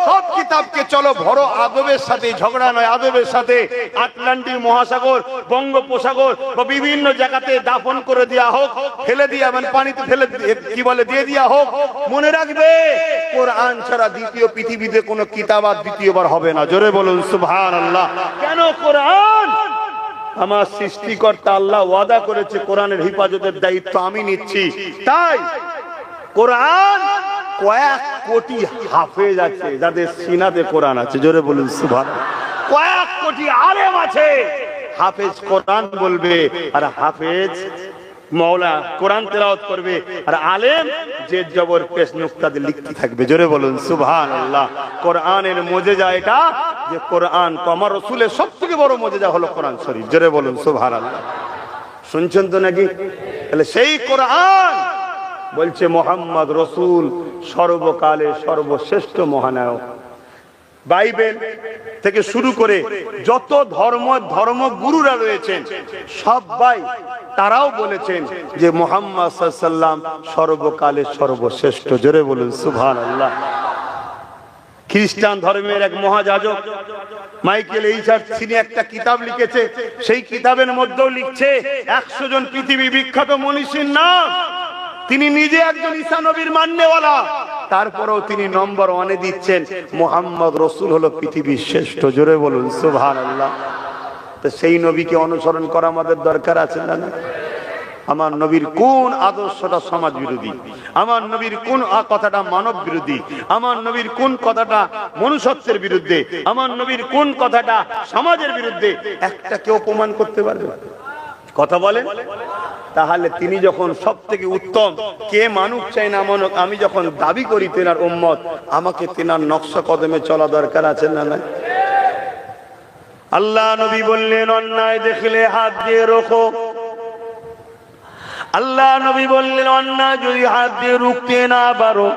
সব কিতাবকে চলো বড় আদবের সাথে, ঝগড়া নয় আদবের সাথে, আটলান্টিক মহাসাগর, বঙ্গোপসাগর বা বিভিন্ন জায়গাতে দাফন করে দেয়া হোক, ফেলে দিয়া মানে পানিতে ফেলে কি বলে দিয়ে দেয়া হোক। মনে রাখবে কোরআন ছাড়া দ্বিতীয় পৃথিবীতে কোনো কিতাব আর দ্বিতীয়বার হবে না। জোরে বলুন সুবহানাল্লাহ। কেন? কোরআন আমার সৃষ্টিকর্তা আল্লাহ ওয়াদা করেছে, কোরআনের হেফাজতের দায়িত্ব আমি নিচ্ছি। তাই কোরআন কয়েক কোটি হাফেজ আছে যাদের সিনাতে কোরআন আছে। জোরে বলুন সুবহানাল্লাহ। কয়েক কোটি আলেম আছে, হাফেজ কোরআন বলবে আর হাফেজ মওলা কোরআন তেলাওয়াত করবে, আর আলেম যে জবর পেশ নুকতা দিয়ে লিখতে থাকবে। জোরে বলুন সুবহানাল্লাহ। কোরআনের মুজিজা এটা যে কোরআন আমার রাসূলের সবথেকে বড় মুজিজা হলো কোরআন শরীফ। জোরে বলুন সুবহানাল্লাহ। শুনছেন তো নাকি? তাহলে সেই কোরআন বলছে মুহাম্মদ রাসূল সর্বকালে সর্বশ্রেষ্ঠ মহানায়ক। বাইবেল থেকে শুরু করে যত ধর্মগুরুরা রয়েছেন সবাই তারাও বলেছেন যে মুহাম্মদ সাল্লাল্লাহু আলাইহি ওয়াসাল্লাম সর্বকালে সর্বশ্রেষ্ঠ। জোরে বলুন সুবহানাল্লাহ। খ্রিস্টান ধর্মের এক মহাযাজক মাইকেল এইচার তিনি একটা কিতাব লিখেছে, সেই কিতাবের মধ্যেও লিখছে 100 জন পৃথিবী বিখ্যাত মনীষীর নাম। তিনি নিজে একজন ঈসা নবীর মান্যওয়ালা, তারপরেও তিনি নম্বর 1-এ দিচ্ছেন মুহাম্মদ রাসূল হলো পৃথিবীর শ্রেষ্ঠ। জোরে বলুন সুবহানাল্লাহ। তো সেই নবীকে অনুসরণ করা আমাদের দরকার আছে না? আমার নবীর কোন আদর্শটা সমাজ বিরোধী, আমার নবীর কোন কথাটা মানব বিরোধী, আমার নবীর কোন কথাটা মনুষ্যত্বের বিরুদ্ধে, আমার নবীর কোন কথাটা সমাজের বিরুদ্ধে, একটা কেউ প্রমাণ করতে পারবে? কথা বলেন। তাহলে তিনি যখন সব থেকে উত্তম, কে মানুষ চাই না মানুষ, আমি যখন দাবি করি তেনার উম্মত, আমাকে তেনার নকশা কদমে চলা দরকার আছে না? না। আল্লাহ নবী বললেন অন্যায় দেখলে হাত দিয়ে রোখো। আল্লাহ নবী বললেন অন্যায় যদি হাত দিয়ে রুখতে না পারো,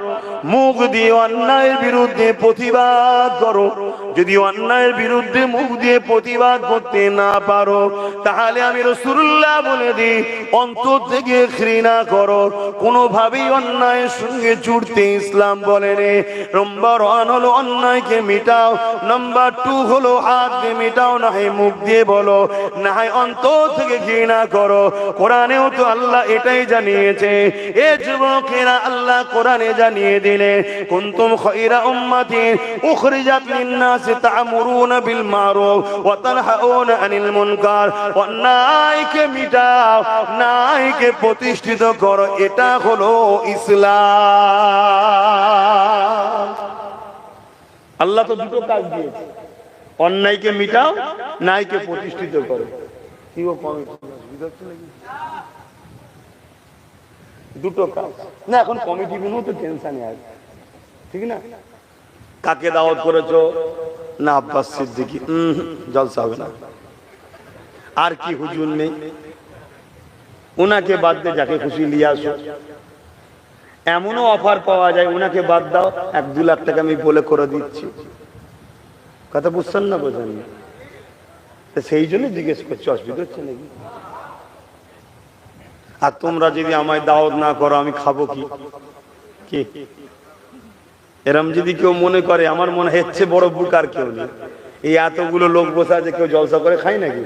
মুখ দিয়ে অন্যায়ের বিরুদ্ধে প্রতিবাদ করো। যদি অন্যায়ের বিরুদ্ধে মুখ দিয়ে প্রতিবাদ করতে না পারো, তাহলে আমি রাসূলুল্লাহ বলে দিই, অন্তর থেকে ঘৃণা করো। কোনোভাবেই অন্যায়ের সঙ্গে জুড়তে ইসলাম বলেনি। নম্বর 1 হলো অন্যায়কে মিটাও, নম্বর 2 হলো হাত দিয়ে মিটাও, না হয় মুখ দিয়ে বলো, না হয় অন্তর থেকে ঘৃণা করো। কোরআনেও তো আল্লাহ এটাই জানিয়েছে। এ যুবকেরা, আল্লাহ কোরআনে জানিয়ে দিলে কুনতুম খায়রা উম্মাতিন উখরিজাত লিন-নাস তা'মুরুনা বিল মারুফ ওয়া তানহাউনা আনিল মুনকার। অন্যায়কে মিটাও, ন্যায়কে প্রতিষ্ঠিত করো, এটা হলো ইসলাম। আল্লাহ তো দুটো কাজ দিয়েছে, অন্যায়কে মিটাও, ন্যায়কে প্রতিষ্ঠিত করো। কি ও দুটো কাজ না? এখন কমিটি গুলো তো টেনশনে আছে, ঠিক না? কাকে দাওয়াত করেছো? না আব্বাস সিদ্দিকী, জলসা হবে না। আর কি হুজুর নেই? উনাকে বাদ দিয়ে যাকে খুশি নিয়ে আসো। এমনও অফার পাওয়া যায়, উনাকে বাদ দাও, 1-2 লাখ টাকা আমি বলে করে দিচ্ছি। কথা বুঝছেন না? বোঝেন না? সেই জন্য জিজ্ঞেস করছি, অসুবিধা হচ্ছে নাকি? আর তোমরা যদি আমায় দাওয়াত না করো, আমি খাবো কি? কি এরম যদি কেউ মনে করে, আমার মনে হচ্ছে বড় বুক আর কেউ নেই। এই এতগুলো লোক বসে আছে, কেউ জলসা করে খায় নাকি?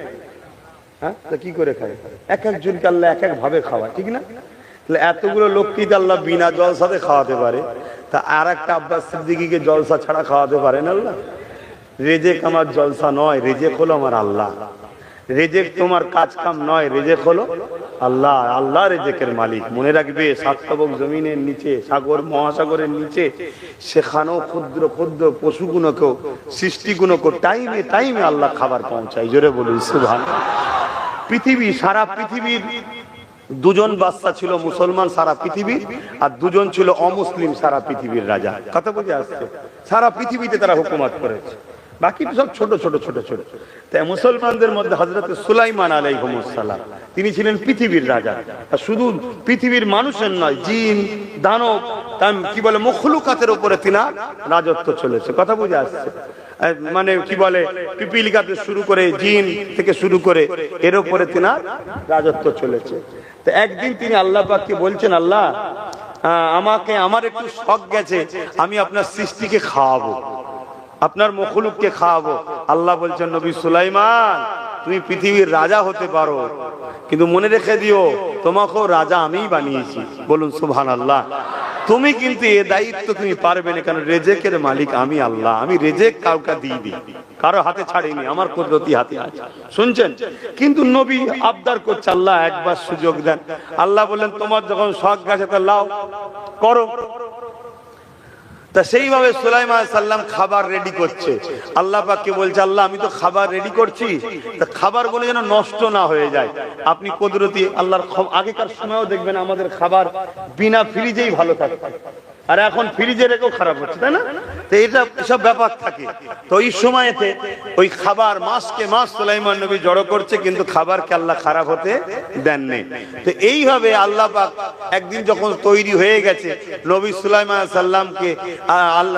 হ্যাঁ, তো কি করে খায়? এক একজনকে আল্লাহ এক এক ভাবে খাওয়া, ঠিক না? তাহলে এতগুলো লোককে আল্লাহ বিনা জলসাতে খাওয়াতে পারে, তা আর একটা আব্বাস সিদ্দিকীকে জলসা ছাড়া খাওয়াতে পারে না আল্লাহ? রেজেক আমার জলসা নয়, রেজেক হলো আমার আল্লাহ। রেজেক তোমার কাজ কাম নয়, রেজেক হলো আল্লাহ। আল্লাহ রেজেকের মালিক। মনে রাখবে, সাতবক জমিনের নিচে, সাগর মহাসাগরের নিচে, সেখানেও ক্ষুদ্র ক্ষুদ্র পশুগুলোকেও, সৃষ্টিগুলোকেও টাইমে টাইমে আল্লাহ খাবার পৌঁছায়। জোরে বলুন সুবহানাল্লাহ। পৃথিবী, সারা পৃথিবীর 2জন বাদশা ছিল মুসলমান সারা পৃথিবীর, আর 2জন ছিল অমুসলিম সারা পৃথিবীর রাজা। কথা বুঝে আসছে? সারা পৃথিবীতে তারা হুকুমত করেছে, বাকি সব ছোট ছোট ছোট ছোট। তাই মুসলমানদের মধ্যে হযরত সুলাইমান আলাইহিস সালাম, তিনি ছিলেন পৃথিবীর রাজা। আর শুধু পৃথিবীর মানুষের নয়, জিন, দানব, কি বলে, মখলুকাতের উপরে তিনার রাজত্ব চলেছে। কথা বুঝে আসছে? মানে কি বলে, পিপিলিকাতে শুরু করে, জিন থেকে শুরু করে, এর উপরে তিনার রাজত্ব চলেছে। তো একদিন তিনি আল্লাহ পাককে বলছেন, আল্লাহ আমাকে, আমার একটু শখ গেছে, আমি আপনার সৃষ্টিকে খাওয়াবো, আপনার মখলুককে খাওয়াবো। আল্লাহ বলছেন, নবী সুলাইমান, তুমি পৃথিবীর রাজা হতে পারো, কিন্তু মনে রেখে দিও, তোমাকেও রাজা আমিই বানিয়েছি। বলুন সুবহানাল্লাহ। তুমি কিন্তু এ দায়িত্ব তুমি পারবে না, কারণ রেজেকের মালিক আমি আল্লাহ। আমি রেজেক কাউকে দিয়ে দিই, কারো হাতে ছাড়িনি, আমার কুদরতি হাতে আছে। শুনছেন? কিন্তু নবী আবদার করছে, আল্লাহ একবার সুযোগ দেন। আল্লাহ বললেন, তোমার যখন শখ গেছে তা লাও, করো। তা সেইভাবে সুলাইমান আলাইহিস সালাম খাবার রেডি করছে। আল্লাহ পাককে বলছে, আল্লাহ আমি তো খাবার রেডি করছি, তা খাবারগুলো যেন নষ্ট না হয়ে যায়। আপনি কুদরতি আল্লাহর। আগেকার সময়ও দেখবেন আমাদের খাবার বিনা ফ্রিজেই ভালো থাকতো, আর এখন ফ্রিজে রেখেও খারাপ হচ্ছে, তাই না? তো এটা সব ব্যাপার থাকে। তো ওই সময়তে ওই খাবার মাসকে মাস সুলাইমান নবী জড়ো করছে, কিন্তু খাবারকে আল্লাহ খারাপ হতে দেননি। তো এইভাবে আল্লাহ পাক একদিন যখন তৈরি হয়ে গেছে, নবী সুলাইমান আলাইহিস সালামকে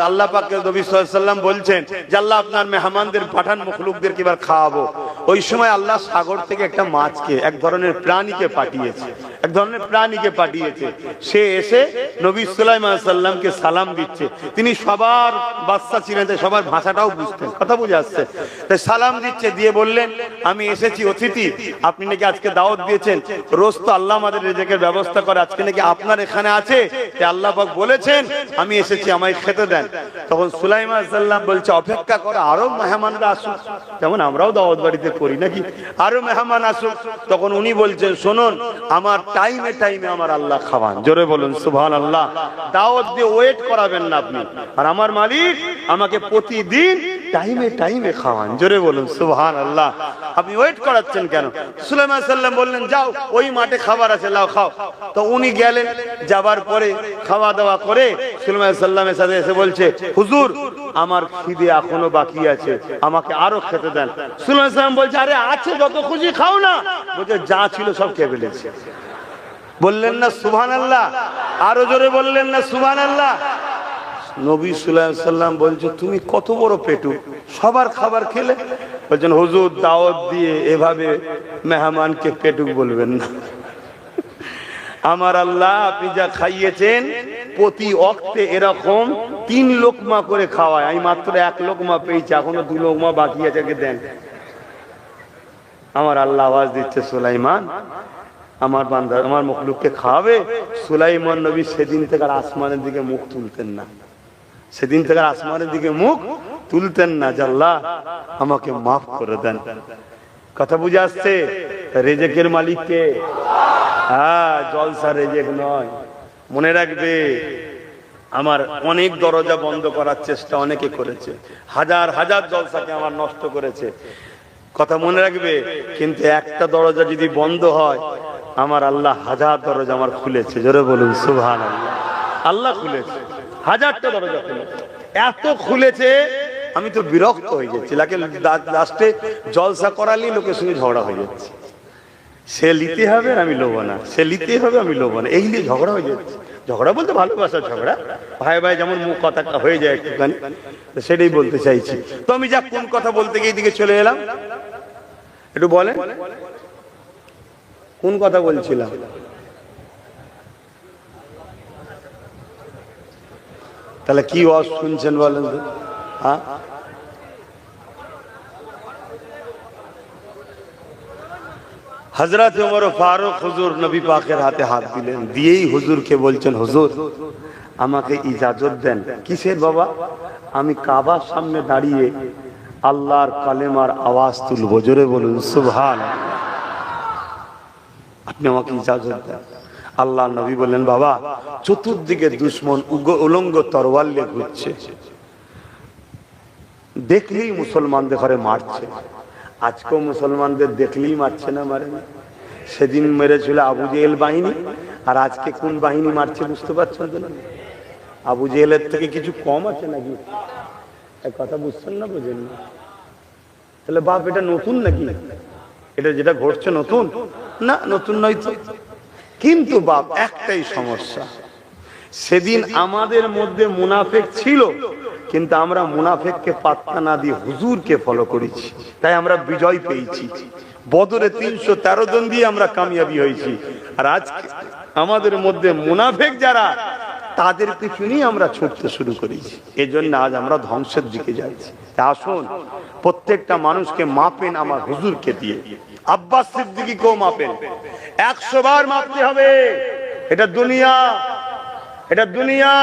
আল্লাহ পাক নবী সাল্লাল্লাহু আলাইহি ওয়াসাল্লাম বলছেন যে, আল্লাহ আপনার মেহমানদের, পাঠান মখলুকদেরকে এবার খাওয়াবো। ওই সময় আল্লাহ সাগর থেকে একটা মাছকে, এক ধরনের প্রাণীকে পাঠিয়েছে। সে এসে নবী সুলাইমান আলাইহিস সালামকে সালাম দিচ্ছে। তিনি সবার বাচ্চা ছিলেন, সবার ভাষাটাও বুঝতেন, কথা বুঝে আসছে। তাই সালাম দিচ্ছে, দিয়ে বললেন আমি এসেছি অতিথি, আপনি নাকি আজকে দাওয়াত দিয়েছেন। রোজ তো আল্লাহ আমাদের রিজিকের ব্যবস্থা করে, আজকে নাকি আপনার এখানে আছে, তাই আল্লাহ পাক বলেছেন আমি এসেছি, আমায় খেতে দেন। তখন সুলাইমান আলাইহিস সালাম বলছে অপেক্ষা করো, আরো মেহমানরা আসুক, যেমন আমরাও দাওয়াত বাড়িতে করি নাকি, আরো মেহমান আসুক। তখন উনি বলছেন শুনুন, আমার টাইমে আমার আল্লাহ খাওয়ান, জোরে বলুন সুবহানাল্লাহ। দাওয়াত দিয়ে ওয়েট করাবেন না আপনি, আর আমার মালিক আমাকে প্রতিদিন টাইমে খাওয়ান, জোরে বলুন সুবহানাল্লাহ। আপনি ওয়েট করাচ্ছেন কেন? সুলাইমান আলাইহিস সালাম বললেন যাও, ওই মাঠে খাবার আছে, লাও খাও। তো উনি গেলেন, যাবার পরে খাওয়া দাওয়া করে সুলাইমান আলাইহিস সালামের সাথে এসে বলছে হুজুর আমার খিদে এখনো বাকি আছে, আমাকে আরো খেতে দেন। সুলাইমান আলাইহিস সালাম বলছে আরে আছে, যত খুশি খাও না। বলছে যা ছিল সব খেয়ে ফেলেছে। বললেন না সুবহানাল্লাহ? আরো জোরে বললেন না সুবহানাল্লাহ? নবী সাল্লাল্লাহু আলাইহি সাল্লাম বলছে তুমি কত বড় পেটু, সবার খাবার খেলে? বলছেন হুজুর দাওয়াত দিয়ে এভাবে মেহমানকে পেটুক বলবেন না। আমার আল্লাহ আপনি যা খাইয়েছেন প্রতি ওয়াক্তে এরকম 3 লোকমা করে খাওয়ায়, আমি মাত্র 1 লোকমা পেয়েছি, এখনো 2 লোকমা বাকি আছে, দেন। আমার আল্লাহ আওয়াজ দিচ্ছে সুলাইমান আমার বান্দা আমার মখলুককে খাওয়াবে। সুলাইমান নবী সেদিন থেকে আর আসমানের দিকে মুখ তুলতেন না, যে আল্লাহ আমাকে মাফ করে দেন। কথা বুঝে আসছে? রেজেকের মালিককে, হ্যাঁ জলসা রেজেক নয়। মনে রাখবে আমার অনেক দরজা বন্ধ করার চেষ্টা অনেকে করেছে, হাজার জলসাকে আমার নষ্ট করেছে, কথা মনে রাখবে। কিন্তু একটা দরজা যদি বন্ধ হয়, আমার আল্লাহ 1000 দরজা আমার খুলেছে, জোরে বলুন সুবহানাল্লাহ। আল্লাহ খুলেছে 1000টা দরজা খুলেছে, এত খুলেছে আমি তো বিরক্ত হয়ে যাচ্ছি। লাস্টে জলসা করালেই লোকের সঙ্গে ঝগড়া হয়ে যাচ্ছে, সে নিতে হবে আমি লোবো না, সে নিতে হবে আমি লোবো না, এই নিয়ে ঝগড়া হয়ে যাচ্ছে। ঝগড়া বলতে ভালোবাসার ঝগড়া, ভাই যেমন মুখ কথা হয়ে যায় একটুখানি, সেটাই বলতে চাইছি। তো আমি যা কোন কথা বলতে গিয়ে দিকে চলে এলাম, একটু বলেন কোন কথা বলছিলাম? তাহলে কি ওয়াজ শুনছেন বলেন তো? হ্যাঁ হযরত ওমর ফারুক হুজুর নবী পাকের হাতে হাত দিলেন, দিয়েই হুজুরকে বলছেন হুজুর আমাকে ইজাজত দেন। কিসের বাবা? আমি কাবার সামনে দাঁড়িয়ে আল্লাহর কালেমার আওয়াজ তুলবো, জোরে বলুন সুবহানাল্লাহ। আপনি আমাকে ইজাজত দেন। আল্লাহ নবী বললেন বাবা চতুর্দিকে দুশমন উলঙ্গ তরোয়াল নিয়ে ঘুরছে, দেখলেই মুসলমানদের ঘরে মারছে। আজকেও মুসলমানদের দেখলেই মারছে না, মারে না? সেদিন মেরেছিল আবু জেহেল বাহিনী, আর আজকে কোন বাহিনী মারছে বুঝতে পারছেন তো? না আবু জেহেলের থেকে কিছু কম আছে নাকি? কথা বুঝছেন না, বোঝেন না? তাহলে বাপ এটা নতুন নাকি? এটা যেটা ঘটছে নতুন না? নতুন নয় তো। কিন্তু বাপ একটাই সমস্যা, সেদিন আমাদের মধ্যে মুনাফিক ছিল, কিন্তু আমরা মুনাফিককে পাত্তা না দিয়ে হুজুরকে ফলো করেছি, তাই আমরা বিজয় পেয়েছি। বদরে 313 জন দিয়ে আমরা কামিয়াবি হয়েছি। আর আজকে আমাদের মধ্যে মুনাফিক যারা, তাদের পিছু নিয়ে আমরা ছুটতে শুরু করেছি, এজন্য আজ আমরা ধ্বংসের দিকে যাচ্ছি। আসুন প্রত্যেকটা মানুষকে মাপেন আমার হুজুরকে দিয়ে, আব্বাস সিদ্দিকীকেও মাপেন, 100 বার মাপতে হবে। এটা দুনিয়া।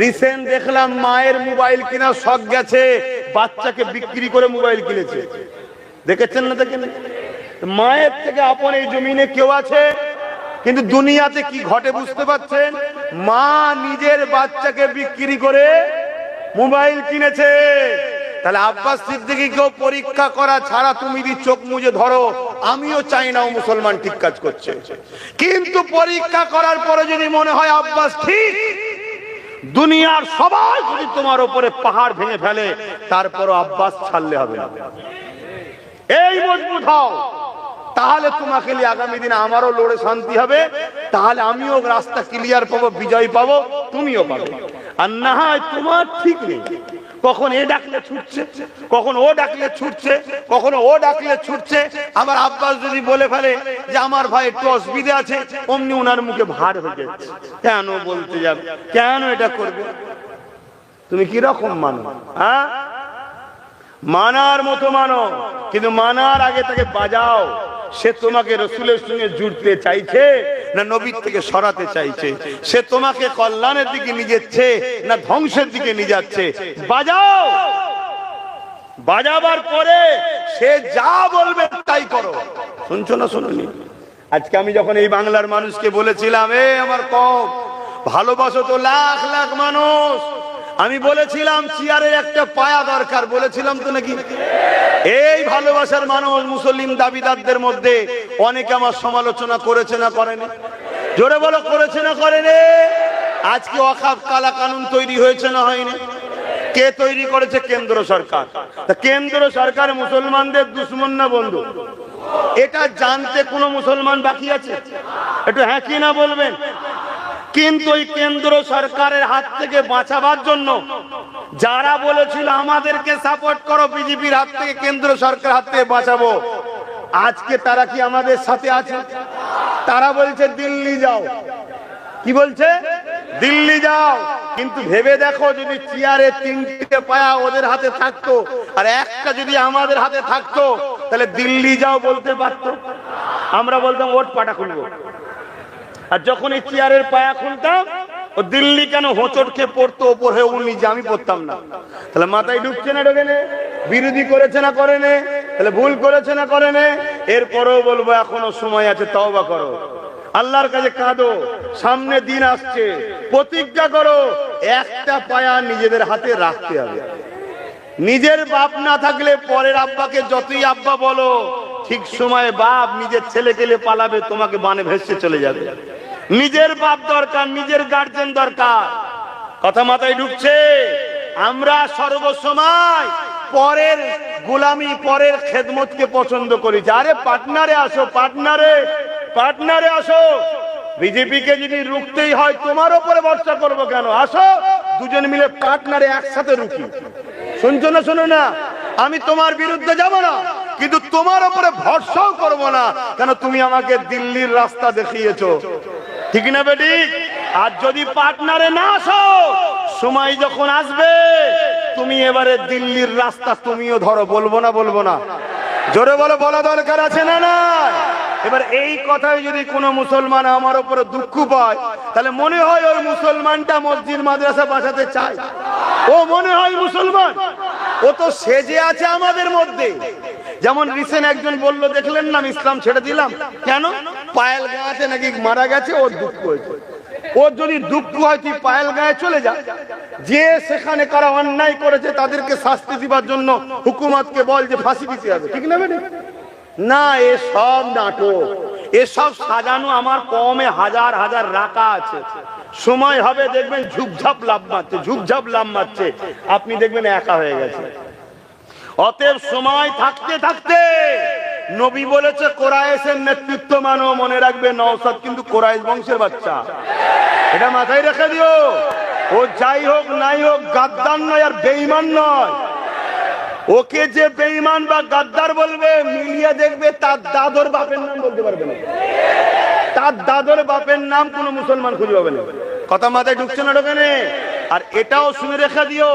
রিসেন্ট দেখলাম মায়ের মোবাইল কিনা শখ গেছে, বাচ্চাকে বিক্রি করে মোবাইল কিনেছে। দেখেছেন না? দেখেন, মায়ের থেকে আপন এই জমিনে কেউ আছে? কিন্তু দুনিয়াতে কি ঘটে বুঝতে পারছেন? মা নিজের বাচ্চাকে বিক্রি করে মোবাইল কিনেছে। তাহলে আব্বাস সিদ্দিকীকেও পরীক্ষা করা ছাড়া তুমি যদি চোখ মুজে ধরো, আমিও চাই না ও মুসলমান ঠিক কাজ করছে, কিন্তু পরীক্ষা করার পরে যদি মনে হয় আব্বাস ঠিক, দুনিয়ার সবাই যদি তোমার উপরে পাহাড় ভেঙে ফেলে, তারপরও আব্বাস ছাড়লে হবে না। এই মজবুত হও, তাহলে তোমাকে নিয়ে আগামী দিনে আমারও লড়ে শান্তি হবে, তাহলে আমিও রাস্তা ক্লিয়ার পাবো, বিজয় পাবো, তুমিও পাবে। আর না হয় তোমার ঠিক নেই, কখন এ ডাকলে ছুটছে, কখন ও ডাকলে ছুটছে, কখনো ও ডাকলে ছুটছে। আবার আব্বাস যদি বলে ফেলে যে আমার ভাই একটু অসুবিধা আছে, অমনি ওনার মুখে ভার হয়ে যাচ্ছে। কেন বলতে যাবে, কেন এটা করবে? তুমি কি রকম মানো? হ্যাঁ, মানার মতো মানো, কিন্তু মানার আগে তাকে বাজাও। সে তোমাকে রসুলের সঙ্গে জুড়তে চাইছে না নবীর থেকে সরাতে চাইছে? সে তোমাকে কল্যাণের দিকে নিয়ে যাচ্ছে না ধ্বংসের দিকে নিয়ে যাচ্ছে? বাজাও। বাজাবার পরে সে যা বলবে তাই করো। শুনছো না শুনুনি? আজকে আমি যখন এই বাংলার মানুষকে বলেছিলাম, এ আমার কম ভালোবাসো তো লাখ লাখ মানুষ, আমি বলেছিলাম চেয়ারের একটা পায়া দরকার, বলেছিলাম তো নাকি? এই ভালোবাসার মানুষ মুসলিম দাবিদারদের মধ্যে অনেকে আমার সমালোচনা করেছে না করেনি? জোরে বলো, করেছে না করেনি? আজকে ওয়াকফ কালা কানুন তৈরি হয়েছে না হয়নি? কে তৈরি করেছে? কেন্দ্র সরকার। তা কেন্দ্র সরকার মুসলমানদের দুশ্মন না বন্ধু? এটা জানতে কোনো মুসলমান বাকি আছে? একটু হ্যাঁ কি না বলবেন। কিন্তু এই কেন্দ্র সরকারের হাত থেকে বাঁচাবার জন্য যারা বলেছিল আমাদেরকে সাপোর্ট করো, বিজেপির হাত থেকে কেন্দ্র সরকার হাত থেকে বাঁচাবো, আজকে তারা কি আমাদের সাথে আছে? তারা বলছে দিল্লি যাও। কি বলছে? দিল্লি যাও। কিন্তু ভেবে দেখো, যদি চেয়ারে তিনটে পায়া ওদের হাতে থাকতো আর একটা যদি আমাদের হাতে থাকতো, তাহলে দিল্লি যাও বলতে পারতো? আমরা বলতাম ওট পাটা খুলবো। আর যখন এই চেয়ারের পায়া খুলতাম, ও দিল্লি কেন হোঁচট খেয়ে পড়তো ওপর হয়ে, ও নিজে, আমি পড়তাম না। তাহলে মাথায় ঢুকছে না ঢোকে না? বিরোধী করেছে না করে নে? তাহলে ভুল করেছে না করে নে? এরপরেও বলবো এখনো সময় আছে, তওবা করো, আল্লাহর কাছে কাঁদো, সামনে দিন আসছে, প্রতিজ্ঞা করো একটা পায়া নিজেদের হাতে রাখতে হবে। নিজের বাপ না থাকলে পরের আব্বাকে যতই আব্বা বলো, ঠিক সময়ে বাপ নিজের ছেলে কেলে পালাবে, তোমাকে বানে ভেসে চলে যাবে। নিজের বাপ দরকার, নিজের গার্জেন দরকার। কথা মাথায় ঢুকছে? আমরা সর্বসময় পরের গোলামি, পরের খেদমতকে পছন্দ করি। আরে পার্টনারে আসো, পার্টনারে, পার্টনারে আসো। বিজেপিকে যদি রুখতেই হয় তোমার উপরে ভরসা করবো কেন? আসো দুজন মিলে পার্টনারে একসাথে রুখি। শুনছো না শোনো না? আমি তোমার বিরুদ্ধে যাব না, কিন্তু তোমার উপরে ভরসাও করবো না, কেন তুমি আমাকে দিল্লির রাস্তা দেখিয়েছো। ঠিক না বেটি? আর যদি পার্টনারে না আসো, সময় যখন আসবে তুমি এবারে দিল্লির রাস্তা তুমিও ধরো। বলবো না? বলবো না? জোরে বলো, বলা দরকার আছে না না? এবার এই কথায় যদি কোনো মুসলমান আমার উপরে দুঃখ পায়, তাহলে মনে হয় ওই মুসলমানটা মসজিদ মাদ্রাসা বাঁচাতে চায়। ও মনে হয় মুসলমান, ও তো সেজে আছে আমাদের মধ্যে। যেমন রিসেন্ট একজন বলল, দেখলেন না, ইসলাম ছেড়ে দিলাম। কেন? পায়েল গাঁয়ে নাকি মারা গেছে, ওর দুঃখ হয়েছে। ওর যদি দুঃখ হয় তুই পায়েল গাঁয়ে চলে যা, যে সেখানে কারা অন্যায় করেছে তাদেরকে শাস্তি দিবার জন্য হুকুমতকে বল যে ফাঁসি দিতে হবে। ঠিক না বেটি? না, এসব নাটক, এসব সাজানো আমার কমে হাজার হাজার রাখা আছে। সময় হবে দেখবেন ঝুপঝাপ লাভ মারছে, ঝুপঝাপ লাভ মারছে, আপনি দেখবেন একা হয়ে গেছে। অতএব সময় থাকতে থাকতে, নবী বলেছে কোরাইশের নেতৃত্ব মানো। মনে রাখবে নওশাদ কিন্তু কোরাইশ বংশের বাচ্চা, এটা মাথায় রেখে দিও। ও যাই হোক নাই হোক গাদ্দার নয় আর বেঈমান নয়। ওকে যে বেঈমান বা গাদ্দার বলবে, মিলিয়ে দেখবে তার দাদর বাপের নাম বলতে পারবে না। তার দাদর বাপের নাম কোন মুসলমান খুঁজে পাবে না। কথা মাথায় ঢুকছে না ঢোকে? আর এটাও শুনে রেখে দিও,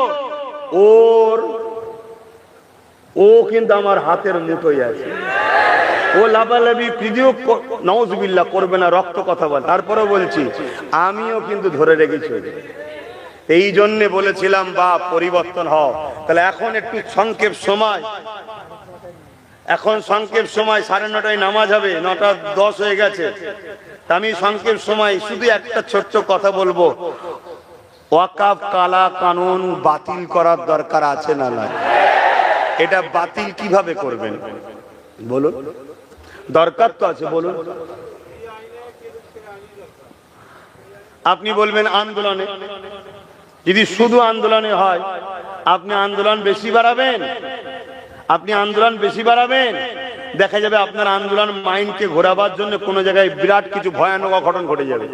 ও কিন্তু আমার হাতের মুঠোয় আছে। ও লাভালাভি ভিডিও নাউজুবিল্লাহ করবে না, রক্ত কথা বলে। তারপরে বলছি আমিও কিন্তু ধরে রেখেছি। এই জন্য বলেছিলাম বা পরিবর্তন হও। তাহলে এখন একটু সংক্ষেপ সময়, এখন সংক্ষেপ সময়, 9:30টায় নামাজ হবে, 9:10 হয়ে গেছে। আমি সংক্ষেপ সময় শুধু একটা ছোট্ট কথা বলবো, ওয়াকফ কালা কানুন বাতিল করার দরকার আছে না নাই? এটা বাতিল কিভাবে করবেন বলুন? দরকার তো আছে, বলুন। আপনি বলবেন আন্দোলনে, যদি শুধু আন্দোলনে হয়, আপনি আন্দোলন বেশি বাড়াবেন, আপনি আন্দোলন বেশি বাড়াবেন, দেখা যাবে আপনার আন্দোলন মাইন্ডকে ঘোরাবার জন্য কোনো জায়গায় বিরাট কিছু ভয়ানক অঘটন ঘটে যাবে।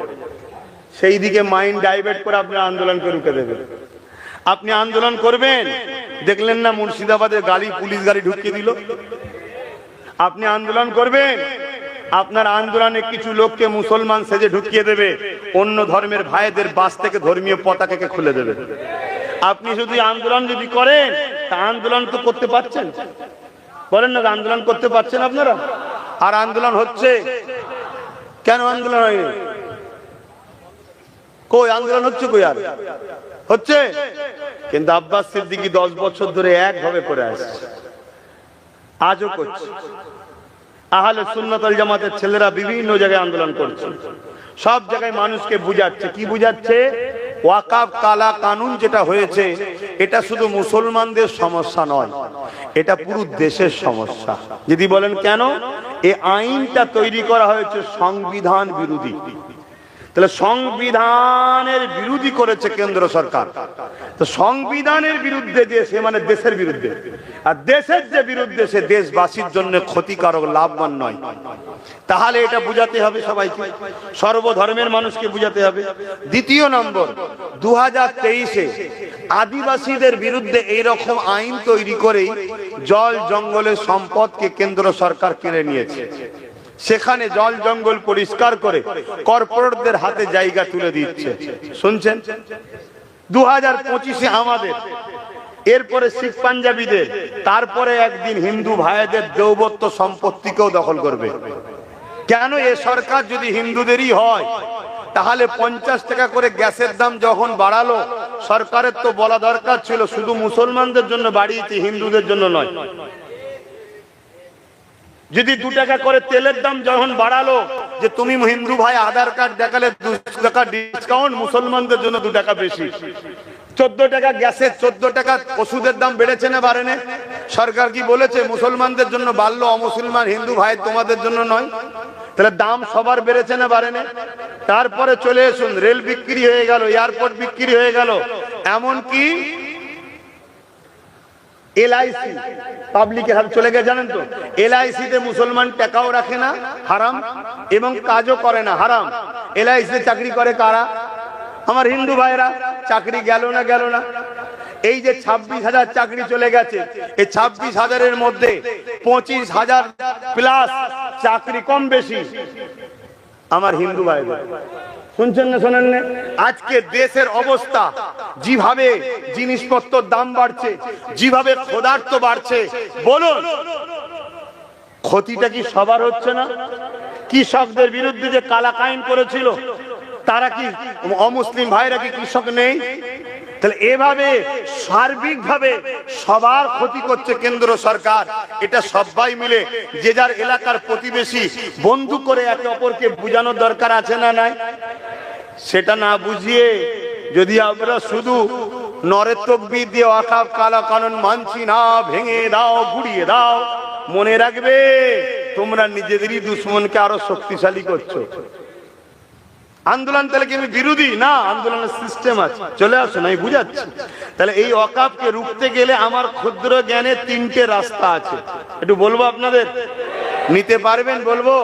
সেই দিকে মাইন্ড ডাইভার্ট করে আপনার আন্দোলনকে রুখে দেবে। আপনি আন্দোলন করবেন, দেখলেন না মুর্শিদাবাদে গাড়ি পুলিশ গাড়ি ঢুকিয়ে দিল। আপনি আন্দোলন করবেন, আপনার আন্দোলনে কিছু লোককে মুসলমান সেজে ঢুকিয়ে দেবে, অন্য ধর্মের ভাইদের বাস থেকে ধর্মীয় পতাকাকে খুলে দেবে। আপনি যদি আন্দোলন যদি করেন, তা আন্দোলন তো করতে পারছেন, বলেন না আন্দোলন করতে পারছেন আপনারা? আর আন্দোলন হচ্ছে কেন? আন্দোলন হয়নি কই? আন্দোলন হচ্ছে কই? আর হচ্ছে, কিন্তু আব্বাস সিদ্দিকী 10 বছর ধরে একভাবে করে আসছে, আজও করছে। আহলে সুন্নাত ওয়াল জামাতের ছেলেরা বিভিন্ন জায়গায় আন্দোলন করছে, সব জায়গায় মানুষকে বুঝাচ্ছে। কি বুঝাচ্ছে? ওয়াকাফ কালা কানুন যেটা হয়েছে, এটা শুধু মুসলমানদের সমস্যা নয়, এটা পুরো দেশের সমস্যা। যদি বলেন কেন? এই আইনটা তৈরি করা হয়েছে সংবিধান বিরোধী। তাহলে সংবিধানের বিরোধী করেছে কেন্দ্র সরকার, তো সংবিধানের বিরুদ্ধে যে সে মানে দেশের বিরুদ্ধে, আর দেশের যে বিরুদ্ধে সে দেশবাসীর জন্য ক্ষতিকারক, লাভবান নয়। তাহলে এটা বুঝাতে হবে সবাইকে, সর্বধর্মের মানুষকে বুঝাতে হবে। দ্বিতীয় নম্বর, 2023-এ আদিবাসীদের বিরুদ্ধে এইরকম আইন তৈরি করেই জল জঙ্গলের সম্পদকে কেন্দ্র সরকার কেড়ে নিয়েছে। সেখানে জল জঙ্গল পরিষ্কার করে কর্পোরেটদের হাতে জায়গা তুলে দিচ্ছে। শুনছেন? 2025-এ আমাদের, এরপরে শিখ পাঞ্জাবিদের, তারপরে একদিন হিন্দু ভাইদের দেওবত্ব সম্পত্তিকেও দখল করবে। কেন? এ সরকার যদি হিন্দুদেরই হয়, তাহলে 50 টাকা করে গ্যাসের দাম যখন বাড়ালো, সরকারের তো বলা দরকার ছিল শুধু মুসলমানদের জন্য বাড়িয়েছে, হিন্দুদের জন্য নয়। যদি 2 টাকা করে তেলের দাম যখন বাড়ালো, যে তুমি হিন্দু ভাই আধার কার্ড দেখালে 2 টাকা ডিসকাউন্ট, মুসলমানদের জন্য 2 টাকা বেশি। 14 টাকা গ্যাসের, 14 টাকা ওষুধের দাম বেড়েছে না বাড়েনি? সরকার কি বলেছে মুসলমানদের জন্য বাড়লো, অমুসলমান হিন্দু ভাই তোমাদের জন্য নয়? তাহলে দাম সবার বেড়েছে না বাড়েনি? তারপরে চলে আসুন, রেল বিক্রি হয়ে গেল, এয়ারপোর্ট বিক্রি হয়ে গেল, এমনকি LIC পাবলিকের হাতে চলে গেছে। জানেন তো, LIC তে মুসলমান টাকাও রাখে না, হারাম, এবং কাজও করে না, হারাম। LIC তে চাকরি করে কারা? আমার হিন্দু ভাইরা। চাকরি গেল না? গেল না? এই যে 26,000 চাকরি চলে গেছে, এই 26,000-এর মধ্যে 25,000 প্লাস চাকরি কম বেশি আমার হিন্দু ভাইদের। শুনছেন না শোনেন না? আজকে দেশের অবস্থা, যেভাবে জিনিসপত্রের দাম বাড়ছে, যেভাবে ক্ষুধার্ত বাড়ছে, বলুন ক্ষতিটা কি সবার হচ্ছে না? কৃষকদের বিরুদ্ধে যে কালা আইন করেছিল, তারা কি অমুসলিম ভাইরা কি কৃষক নেই? তাহলে এভাবে সার্বিকভাবে সবার ক্ষতি করছে কেন্দ্র সরকার। এটা সবাই মিলে যে যার এলাকার প্রতিবেশী বন্ধু করে একে অপরকে বোঝানোর দরকার আছে না নাই? সেটা না বুঝিয়ে যদি আমরা শুধু নরের তকবীর দিয়ে ওয়াকাফ কালা কানুন মানছি না, ভেঙে দাও, গুড়িয়ে দাও, মনে রাখবে তোমরা নিজেদেরই দুশ্মনকে আরো শক্তিশালী করছো। আন্দোলন তাহলে কি আমি বিরোধী না? আন্দোলনের সিস্টেম আছে, চলে আসুন, আমি বুঝাচ্ছি। তাহলে এই ওয়াকাফকে রুখতে গেলে আমার ক্ষুদ্র জ্ঞানে 3টে রাস্তা আছে, একটু বলবো আপনাদের, নিতে পারবেন? বলবো,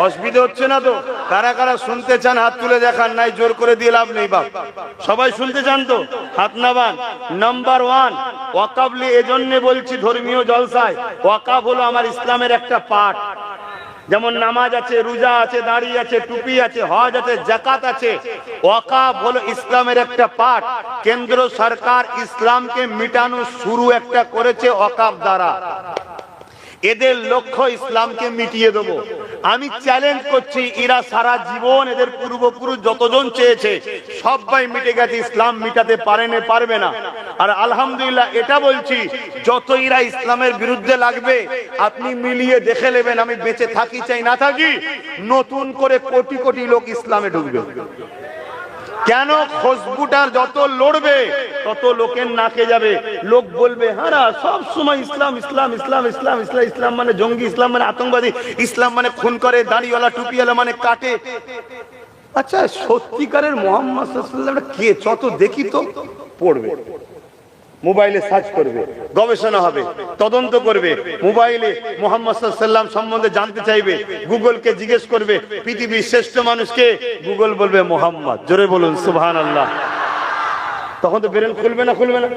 অসুবিধা হচ্ছে না তো? কারা কারা শুনতে চান হাত তুলে দেখান, নাই জোর করে দিয়ে লাভ নেই বাপ। সবাই শুনতে চান তো? হাত নামান। নাম্বার 1, ওয়াকাফ এজন্য বলছি ধর্মীয় জলসায়, ওয়াকাফ হলো আমার ইসলামের একটা পার্ট। যেমন নামাজ আছে, রোজা আছে, দাড়ি আছে, টুপি আছে, হজ আছে, যাকাত আছে। ওয়াকাফ হলো ইসলামের একটা পার্ট। কেন্দ্র সরকার ইসলামকে মিটানো শুরু একটা করেছে ওয়াকাফ দ্বারা। এদের লক্ষ্য ইসলামকে মিটিয়ে দেবো। আমি চ্যালেঞ্জ করছি, এরা সারা জীবন এদের পূর্বপুরুষ যতজন চেয়েছে সবাই মিটে গেছে, ইসলাম মিটাতে পারবে না। আর আলহামদুলিল্লাহ এটা বলছি, যত এরা ইসলামের বিরুদ্ধে লাগবে আপনি মিলিয়ে দেখে নেবেন, আমি বেঁচে থাকি চাই না থাকি, নতুন করে কোটি কোটি লোক ইসলামে ঢুকবে। কেন? খুশবুটার যত লড়বে তত লোকের নাকে যাবে, লোক বলবে হারা সব সময় ইসলাম ইসলাম ইসলাম ইসলাম ইসলাম ইসলাম মানে জঙ্গি, ইসলাম মানে আতঙ্কবাদী, ইসলাম মানে খুন করে, দাড়িওয়ালা টুপিওয়ালা মানে কাটে। আচ্ছা, সত্যিকারের মুহাম্মদ সাল্লাল্লাহু আলাইহি ওয়াসাল্লাম কে? যত দেখি তো পড়বে, মোবাইলে সার্চ করবে, গবেষণা হবে, তদন্ত করবে, মোবাইলে মুহাম্মদ সাল্লাল্লাহু আলাইহি ওয়াসাল্লাম সম্বন্ধে জানতে চাইবে, গুগলকে জিজ্ঞেস করবে পৃথিবীর শ্রেষ্ঠ মানুষকে, গুগল বলবে মুহাম্মদ। জোরে বলুন সুবহানাল্লাহ। তখন তো ব্রেন খুলবে না, খুলবে না?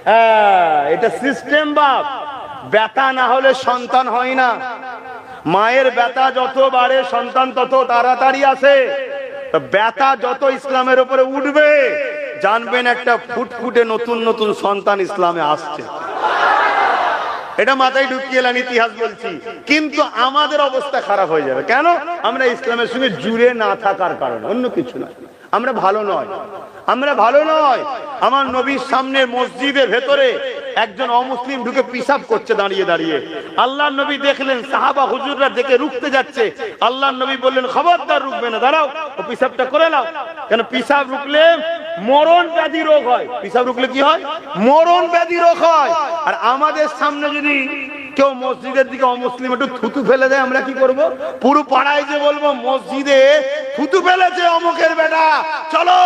হ্যাঁ, এটা সিস্টেম বাপ। ব্যথা না হলে সন্তান হয় না। মায়ের ব্যথা যত বাড়ে সন্তান তত তাড়াতাড়ি আসে। ব্যথা যত ইসলামের উপরে উঠবে, জানবেন একটা ফুটফুটে নতুন নতুন সন্তান ইসলামে আসছে। এটা মাথায় ঢুকিয়ে এলেন, ইতিহাস বলছি। কিন্তু আমাদের অবস্থা খারাপ হয়ে যাবে। কেন? আমরা ইসলামের সঙ্গে জুড়ে না থাকার কারণে, অন্য কিছু না। আমরা ভালো নয়, আমরা ভালো নয়। আমার নবীর সামনে মসজিদের ভেতরে একজন অমুসলিম ঢুকে পিশাব করছে দাঁড়িয়ে দাঁড়িয়ে। আল্লাহর নবী দেখলেন, সাহাবা হুজুররা দেখে রুখতে যাচ্ছে। আল্লাহর নবী বললেন, খবরদার রুকবে না, দাঁড়াও, ও পিশাবটা করে নাও। কেন? পিশাব রুকলে মরণ ব্যাধি রোগ হয়। পিশাব রুকলে কি হয়? মরণ ব্যাধি রোগ হয়। আর আমাদের সামনে যদি কেউ মসজিদের দিকে অমুসলিম একটু থুতু ফেলে দেয়, আমরা কি করব? পুরো পাড়ায় যে বলবো, মসজিদে থুতু ফেলেছে অমুকের বেটা, চলো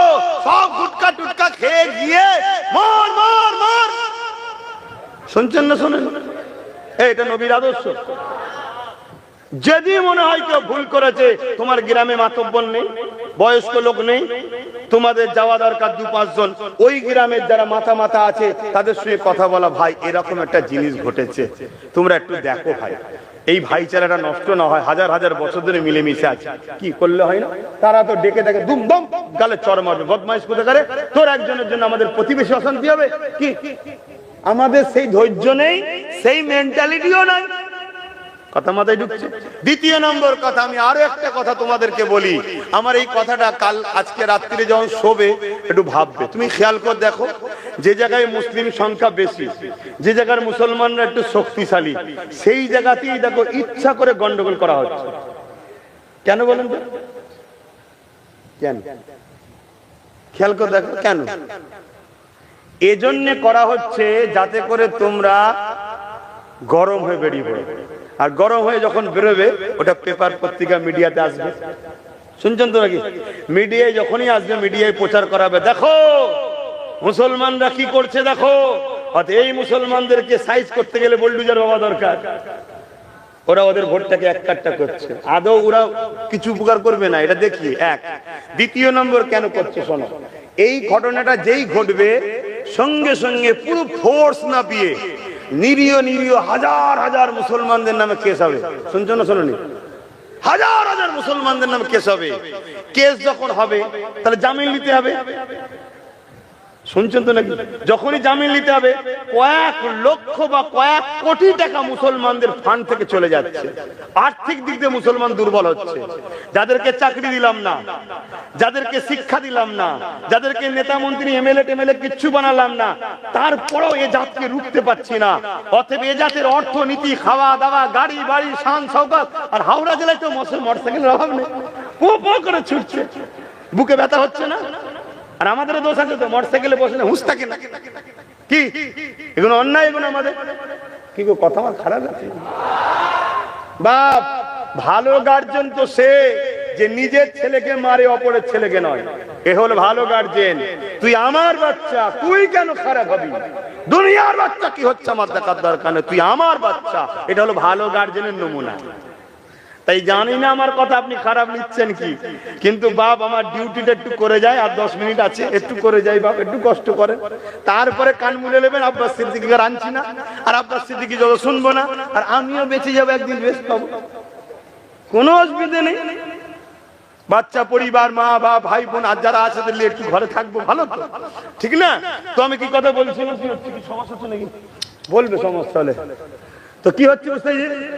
সব গুটকা টুটকা খেয়ে গিয়ে মর মর মর। শুনছেন না? শোনেন, এটা নবীর আদর্শ। যদি মনে হয় কেউ ভুল করেছে, তোমার গ্রামে মাতব্বর নেই, বয়স্ক লোক নেই, তোমাদের যাওয়া দরকার 2-5 জন ওই গ্রামের যারা মাথা মাথা আছে তাদের সঙ্গে কথা বলা, ভাই এরকম একটা জিনিস ঘটেছে, তোমরা একটু দেখো ভাই, এই ভাইচারাটা নষ্ট না হয়, হাজার হাজার বছর ধরে মিলেমিশে আছে, কি করলে হয় না? তারা তো ডেকে ডেকে দুমদম গালে চড় মারবে, বদমাইশ কোথা করে, তোর একজনের জন্য আমাদের প্রতিবেশী অশান্তি হবে কি? আমাদের সেই ধৈর্য নেই, সেই মেন্টালিটিও নাই। কথা মাথায় ঢুকছে? দ্বিতীয় নম্বর কথা, আমি আরো একটা কথা তোমাদেরকে বলি। আমার এই কথাটা কাল আজকে রাত্রিরে যখন শোবে একটু ভাববে। তুমি খেয়াল করে দেখো, যে জায়গায় মুসলিম সংখ্যা বেশি, যে জায়গার মুসলমানরা একটু শক্তিশালী, সেই জায়গাতেই দেখো ইচ্ছা করে গন্ডগোল করা হচ্ছে। কেন বলেন তো? কেন? খেয়াল করে দেখো কেন এজন্য করা হচ্ছে, যাতে করে তোমরা গরম হয়ে বেরিয়ে পড়ো। আর গরম হয়ে যখন বেরোবে, ওটা পেপার পত্রিকা মিডিয়াতে আসবে। শুনছেন তো নাকি? মিডিয়ায় যখনই আসবে, মিডিয়ায় প্রচার করাবে, দেখো মুসলমানরা কি করছে, দেখো। এই মুসলমানদেরকে সাইজ করতে গেলে বোল্ডুজার বাবা দরকার। ওরা ওদের ভোটটাকে এক কাট্টা করছে। আদৌ ওরা কিছু উপকার করবে না, এটা দেখি। এক। দ্বিতীয় নম্বর কেন করছে শোনো, এই ঘটনাটা যেই ঘটবে, সঙ্গে সঙ্গে পুরো ফোর্স না পেয়ে নিরীহ নিরীহ হাজার হাজার মুসলমানদের নামে কেস হবে। শুনছো না? শোনোনি? হাজার হাজার মুসলমানদের নামে কেস হবে। কেস যখন হবে, তাহলে জামিন নিতে হবে। শুনছেন তো নাকি? যখনই জামিন নিতে হবে, কয়েক লক্ষ বা কয়েক কোটি টাকা মুসলমানদের ফান্ড থেকে চলে যাচ্ছে। আর্থিক দিক দিয়ে মুসলমান দুর্বল হচ্ছে। যাদেরকে চাকরি দিলাম না, যাদেরকে শিক্ষা দিলাম না, যাদেরকে নেতা মন্ত্রী এমএলএ টেমএলএ কিচ্ছু বানালাম না, তারপরেও এ জাতকে রুখতে পারছি না। অতএব এ জাতের অর্থনীতি, খাওয়া দাওয়া, গাড়ি বাড়ি, শান শওকত, আর হাওড়া জেলায় তো মোটরসাইকেলের অভাব নেই, পো পো করে ছুটছে। বুকে ব্যথা হচ্ছে না? আর আমাদের দোষ আছে তো, মোটরসাইকেলে বসে না, হুঁশ থাকে না কি? এগুলো অন্যায়, এগুলো আমাদের কি? কথা আমার খারাপ আছে বাপ। ভালো গার্জেন তো সে যে নিজের ছেলেকে মারে, অপরের ছেলেকে নয়। এ হলো ভালো গার্জেন। তুই আমার বাচ্চা, তুই কেন খারাপ হবি? দুনিয়ার বাচ্চা কি হচ্ছে আমার দেখার দরকার নেই, তুই আমার বাচ্চা। এটা হলো ভালো গার্জেনের নমুনা। তাই জানি না আমার কথা আপনি খারাপ নিচ্ছেন কি, কিন্তু বাপ আমার ডিউটিটা একটু করে যায়, আর 10 মিনিট আছে, একটু করে যাই বাপ, একটু কষ্ট করেন। তারপরে কান মুলে নেবেন, আব্বাস সিদ্দিকীকে আনছি না, আর আব্বাস সিদ্দিকী যত শুনবো না, আর আমিও বেঁচে যাবো, একদিন বেশ পাবো, কোনো অসুবিধা নেই। বাচ্চা, পরিবার, মা বাপ, ভাই বোন আর যারা আছে তাহলে একটু ঘরে থাকবো, ভালো তো, ঠিক না? তো আমি কি কথা বলছিলাম, কি হচ্ছে, কি সমস্যা হচ্ছে নাকি? বলবে সমস্যা হলে। তো কি হচ্ছে বুঝতে?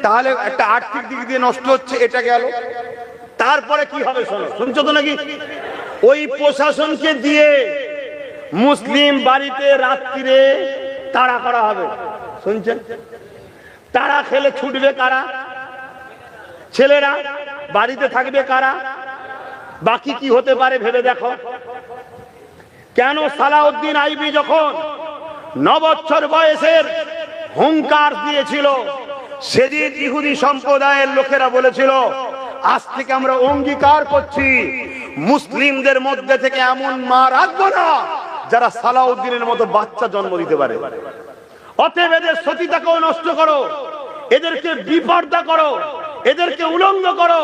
তাহলে একটা আর্থিক দিক দিয়ে নষ্ট হচ্ছে, এটা গেল। তারপরে কি হবে শোনো, শুনছো তো নাকি? ওই প্রশাসনকে দিয়ে মুসলিম বাড়িতে রাত্রিরে তাড়া করা হবে। শুনছেন? তাড়া খেলে ছুটবে কারা? ছেলেরা। বাড়িতে থাকবে কারা? বাকি কি হতে পারে ভেবে দেখো। কেন সালাউদ্দিন আইবি যখন 9 বছর বয়সের হুঙ্কার দিয়েছিল, সেদিন ইহুদি সম্প্রদায়ের লোকেরা বলেছিল, আজ থেকে আমরা অঙ্গীকার করছি মুসলিমদের মধ্যে থেকে এমন মা রাখবো না যারা সালাউদ্দিনের মতো বাচ্চা জন্ম দিতে পারে। অতএব এদের সতীতাকেও নষ্ট করো, এদেরকে বিপর্দা করো, এদেরকে উলঙ্গ করো,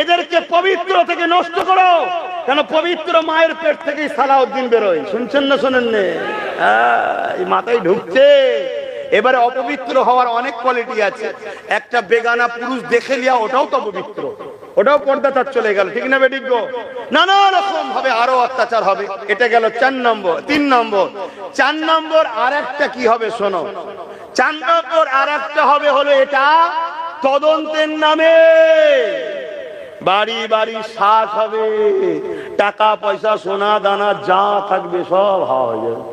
এদেরকে পবিত্র থেকে নষ্ট করো, কেন পবিত্র মায়ের পেট থেকেই সালাউদ্দিন বেরোয়। শুনছেন না শোনেন না? এই মাথায় ঢুকছে। এবারে অপবিত্র হওয়ার অনেক কোয়ালিটি আছে। একটা বেগানা পুরুষ দেখে লিয়া ওটাও তো পবিত্র, ওটাও পর্দাচার চলে গেল, ঠিক না বেঠিক গো? নানা রকম ভাবে আরো অত্যাচার হবে। এটা গেল 4 নম্বর। 3 নম্বর, 4 নম্বর আর একটা কি হবে শোনো। 4 নম্বর আর একটা হবে হলো এটা তদন্তের নামে বাড়ি বাড়ি শ্বাস হবে, টাকা পয়সা সোনা দানা যা থাকবে সব হাওয়া হয়ে যাবে।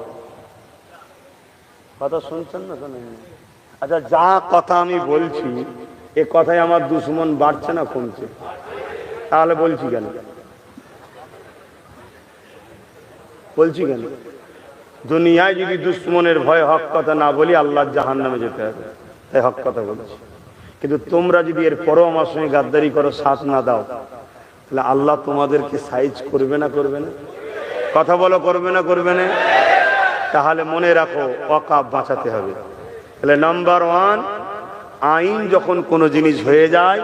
কথা শুনছেন না শোনেন? আচ্ছা, যা কথা আমি বলছি এ কথায় আমার দুশ্মন বাড়ছে না কমছে? তাহলে বলছি কেন? বলছি কেন? দুনিয়ায় যদি দুশ্মনের ভয়ে হক কথা না বলি আল্লাহর জাহান্নামে যেতে হবে, তাই হক কথা বলছি। কিন্তু তোমরা যদি এর পরও আমার সঙ্গে গাদ্দারি করো, সাথ না দাও, তাহলে আল্লাহ তোমাদেরকে সাইজ করবে না করবে না? কথা বলো, করবে না করবে না? তাহলে মনে রাখো ওয়াকাফ বাঁচাতে হবে। তাহলে নাম্বার 1, আইন যখন কোনো জিনিস হয়ে যায়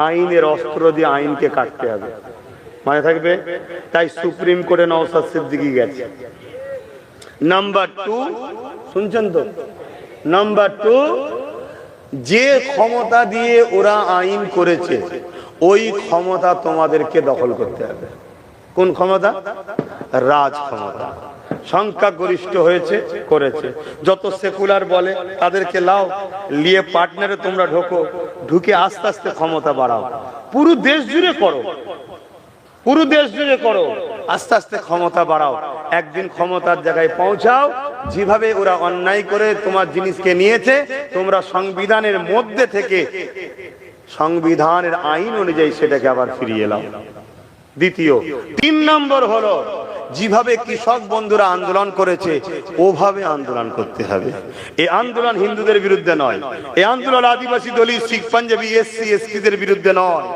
আইনের অস্ত্র দিয়ে আইনকে কাটতে হবে, মনে থাকবে। তাই সুপ্রিম কোর্টে নওশাদ সিদ্দিকী গেছে। নাম্বার 2, শুনছেন তো? নাম্বার 2, যে ক্ষমতা দিয়ে ওরা আইন করেছে ওই ক্ষমতা তোমাদেরকে দখল করতে হবে। কোন ক্ষমতা? রাজ ক্ষমতা। সংখ্যাগরিষ্ঠ হয়েছে, করেছে। যত সেকুলার বলে তাদেরকে লাও, লিয়ে পার্টনারে তোমরা ঢোকো, ঢুকে আস্তে আস্তে ক্ষমতা বাড়াও। পুরো দেশ জুড়ে করো, পুরো দেশ জুড়ে করো, আস্তে আস্তে ক্ষমতা বাড়াও। একদিন ক্ষমতার জায়গায় পৌঁছাও। যেভাবে ওরা অন্যায় করে তোমার জিনিসকে নিয়েছে, তোমরা সংবিধানের মধ্যে থেকে সংবিধানের আইন অনুযায়ী সেটাকে আবার ফিরিয়ে এলাও। দ্বিতীয়। 3 নম্বর হলো যেভাবে কৃষক বন্ধুরা আন্দোলন করেছে ওভাবে আন্দোলন করতে হবে। এই আন্দোলন হিন্দুদের বিরুদ্ধে নয়, এই আন্দোলন আদিবাসী দলিত শিখ পাঞ্জাবি এসসি এসটিদের বিরুদ্ধে নয়।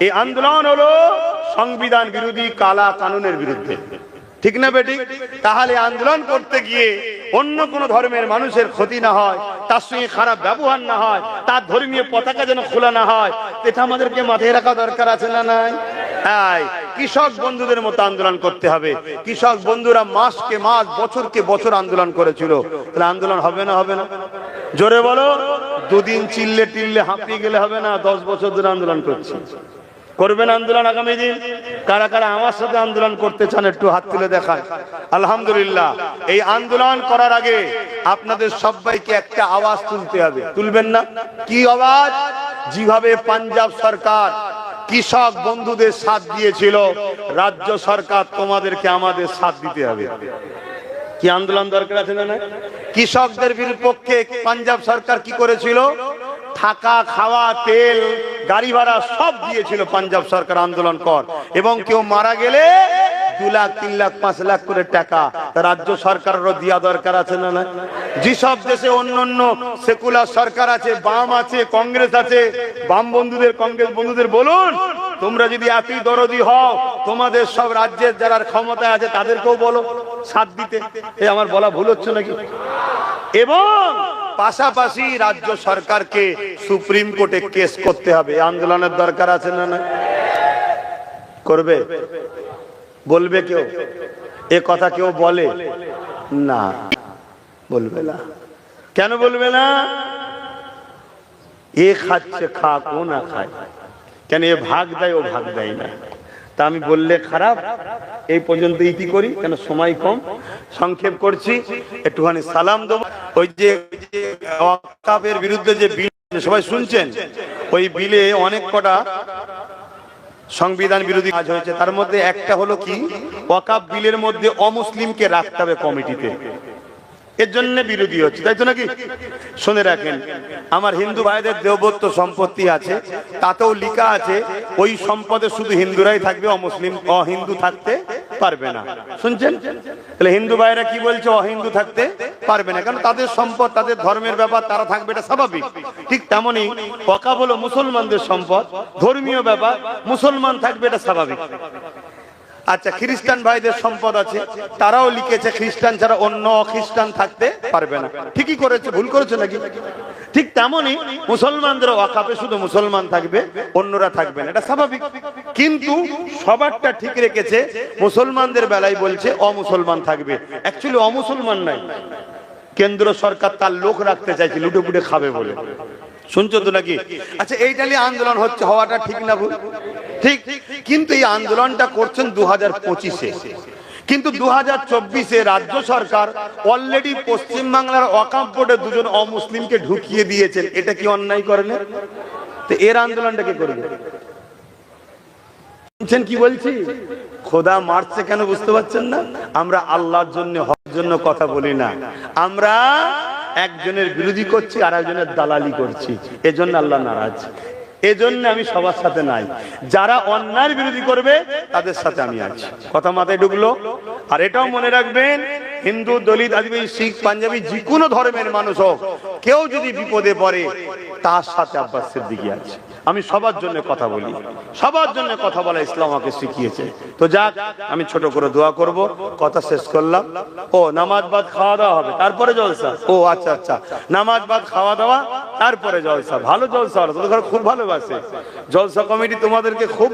এই আন্দোলন হলো সংবিধান বিরোধী কালা কানুনের বিরুদ্ধে, ঠিক না বেঠিক? তাহলে আন্দোলন করতে গিয়ে অন্য কোন ধর্মের মানুষের ক্ষতি না হয়, তার সঙ্গে খারাপ ব্যবহার না হয়, তার ধর্মীয় পতাকা যেন খোলা না হয়, এটা আমাদেরকে মাথায় রাখা দরকার আছে না নাই? কৃষক বন্ধুদের মতো আন্দোলন করতে হবে। কৃষক বন্ধুরা মাসকে মাস বছরকে বছর আন্দোলন করেছিল, তাহলে আন্দোলন হবে না হবে না? জোরে বলো। 2 দিন চিল্লে টিল্লে হাঁপিয়ে গেলে হবে না। 10 বছর ধরে আন্দোলন করছি। করবেন আন্দোলন আগামী দিন? কারা কারা আমার সাথে আন্দোলন করতে চান একটু হাত তুলে দেখান। আলহামদুলিল্লাহ। এই আন্দোলন করার আগে আপনাদের সবাইকে একটা আওয়াজ তুলতে হবে, তুলবেন না? কি আওয়াজ? যেভাবে পাঞ্জাব সরকার কৃষক বন্ধুদের সাথ দিয়েছিল, রাজ্য সরকার তোমাদেরকে আমাদের সাথ দিতে হবে। কি আন্দোলন দরকার আছে না? কৃষকদের বিপক্ষে পাঞ্জাব সরকার কি করেছিল? থাকা, খাওয়া, তেল, গাড়ি ভাড়া সব দিয়েছিল পাঞ্জাব সরকার আন্দোলন কর। এবং কেউ মারা গেলে 2 লাখ 3 লাখ 5 লাখ করে টাকা রাজ্য সরকারেরও দেওয়া দরকার আছে না? যেসব দেশে অন্য সেকুলার সরকার আছে, বাম আছে, কংগ্রেস আছে, বাম বন্ধুদের, কংগ্রেস বন্ধুদের বলুন, তোমরা যদি এতই দরদি হও, তোমাদের সব রাজ্যের যারা ক্ষমতায় আছে তাদেরকেও বলো সাথ দিতে। এই আমার বলা ভুল হচ্ছে নাকি? এবং পাশাপাশি রাজ্য সরকারকে সুপ্রিম কোর্টে কেস করতে হবে। আন্দোলনের দরকার আছে না? করবে? বলবে কেউ? এ কথা কেউ বলে না? বলবে না। কেন বলবে না? এ খাচ্ছে খাক, ও না খায় কেন? এ ভাগ দেয়, ও ভাগ দেয় না। তা আমি বললে খারাপ? এই পর্যন্ত ইতি করি, কেন সময় কম, সংক্ষেপ করছি। একটুখানি সালাম দেবো। ওই যে ওয়াকফের বিরুদ্ধে যে বিল সবাই শুনছেন, ওই বিলে অনেক কটা সংবিধান বিরোধী কাজ হয়েছে। তার মধ্যে একটা হলো কি, ওয়াকফ বিলের মধ্যে অমুসলিমকে রাখতে হবে কমিটিতে। এর জন্য বিরোধী হচ্ছে, তাই তো নাকি? শুনে রাখেন, আমার হিন্দু ভাইদের দেবত্ব সম্পত্তি আছে, তাতেও লেখা আছে ওই সম্পদে শুধু হিন্দুরাই থাকবে, অমুসলিম অহিন্দু থাকতে পারবে না। শুনছেন? তাহলে হিন্দু ভাইরা কি বলছে? অহিন্দু থাকতে পারবে না, কারণ তাদের সম্পদ, তাদের ধর্মের ব্যাপার, তারা থাকবে, এটা স্বাভাবিক। ঠিক তেমনি ওয়াকফ হলো মুসলমানদের সম্পদ, ধর্মীয় ব্যাপার, মুসলমান থাকবে, এটা স্বাভাবিক। আচ্ছা, খ্রিস্টান ভাইদের সম্পদ আছে, তারাও লিখেছে খ্রিস্টান ছাড়া অন্য অখ্রিস্টান থাকতে পারবে না। ঠিকই করেছে, ভুল করেছে নাকি? ঠিক তেমনি মুসলমানদের ওয়াকাফে শুধু মুসলমান থাকবে, অন্যরা থাকবে না, এটা স্বাভাবিক। কিন্তু সবারটা ঠিক রেখেছে, মুসলমানদের বেলায় বলছে অমুসলমান থাকবে। অ্যাকচুয়ালি অমুসলমান নাই, কেন্দ্র সরকার তার লোক রাখতে চাইছে লুটে পুটে খাবে বলে। শুনছো তো নাকি? আচ্ছা, এইটা নিয়ে আন্দোলন হচ্ছে, হওয়াটা ঠিক না ভুল? ঠিক। কিন্তু এই আন্দোলনটা করছেন 2025-এ, কিন্তু 2024-এ রাজ্য সরকার অলরেডি পশ্চিমবাংলার ওয়াকফ বোর্ডে দুজন অমুসলিমকে ঢুকিয়ে দিয়েছেন। এটা কি অন্যায় করেন? তো এর আন্দোলনটা কে করবে? কি বলছি? খোদা মারছে কেন বুঝতে পারছেন না? আমরা আল্লাহর জন্য, হকের জন্য কথা বলি না, আমরা একজনের বিরোধী করছি আর একজনের দালালি করছি, এজন্য আল্লাহ নারাজ। এজন্য আমি সবার সাথে নাই, যারা অন্যায়ের বিরোধী করবে তাদের সাথে আমি আছি। কথা মাথায় ঢুকলো? আর এটাও মনে রাখবেন, হিন্দু, দলিত, আদিবাসী, শিখ, পাঞ্জাবি, যে কোনো ধর্মের মানুষ হোক, কেউ যদি বিপদে পড়ে তার সাথে আব্বাস সিদ্দিকী আছে। আমি সবার জন্য কথা বলি, সবার জন্য কথা বলা ইসলাম আমাকে শিখিয়েছে। তো যাক, আমি ছোট করে দোয়া করব, কথা শেষ করলাম। ও নামাজ বাদ খাওয়া দাওয়া হবে, তারপরে জলসা? ও আচ্ছা আচ্ছা, নামাজ বাদ খাওয়া দাওয়া তারপরে জলসা। ভালো জলসা, তোদের ঘরে খুব ভালোবাসে জলসা কমিটি, তোমাদেরকে খুব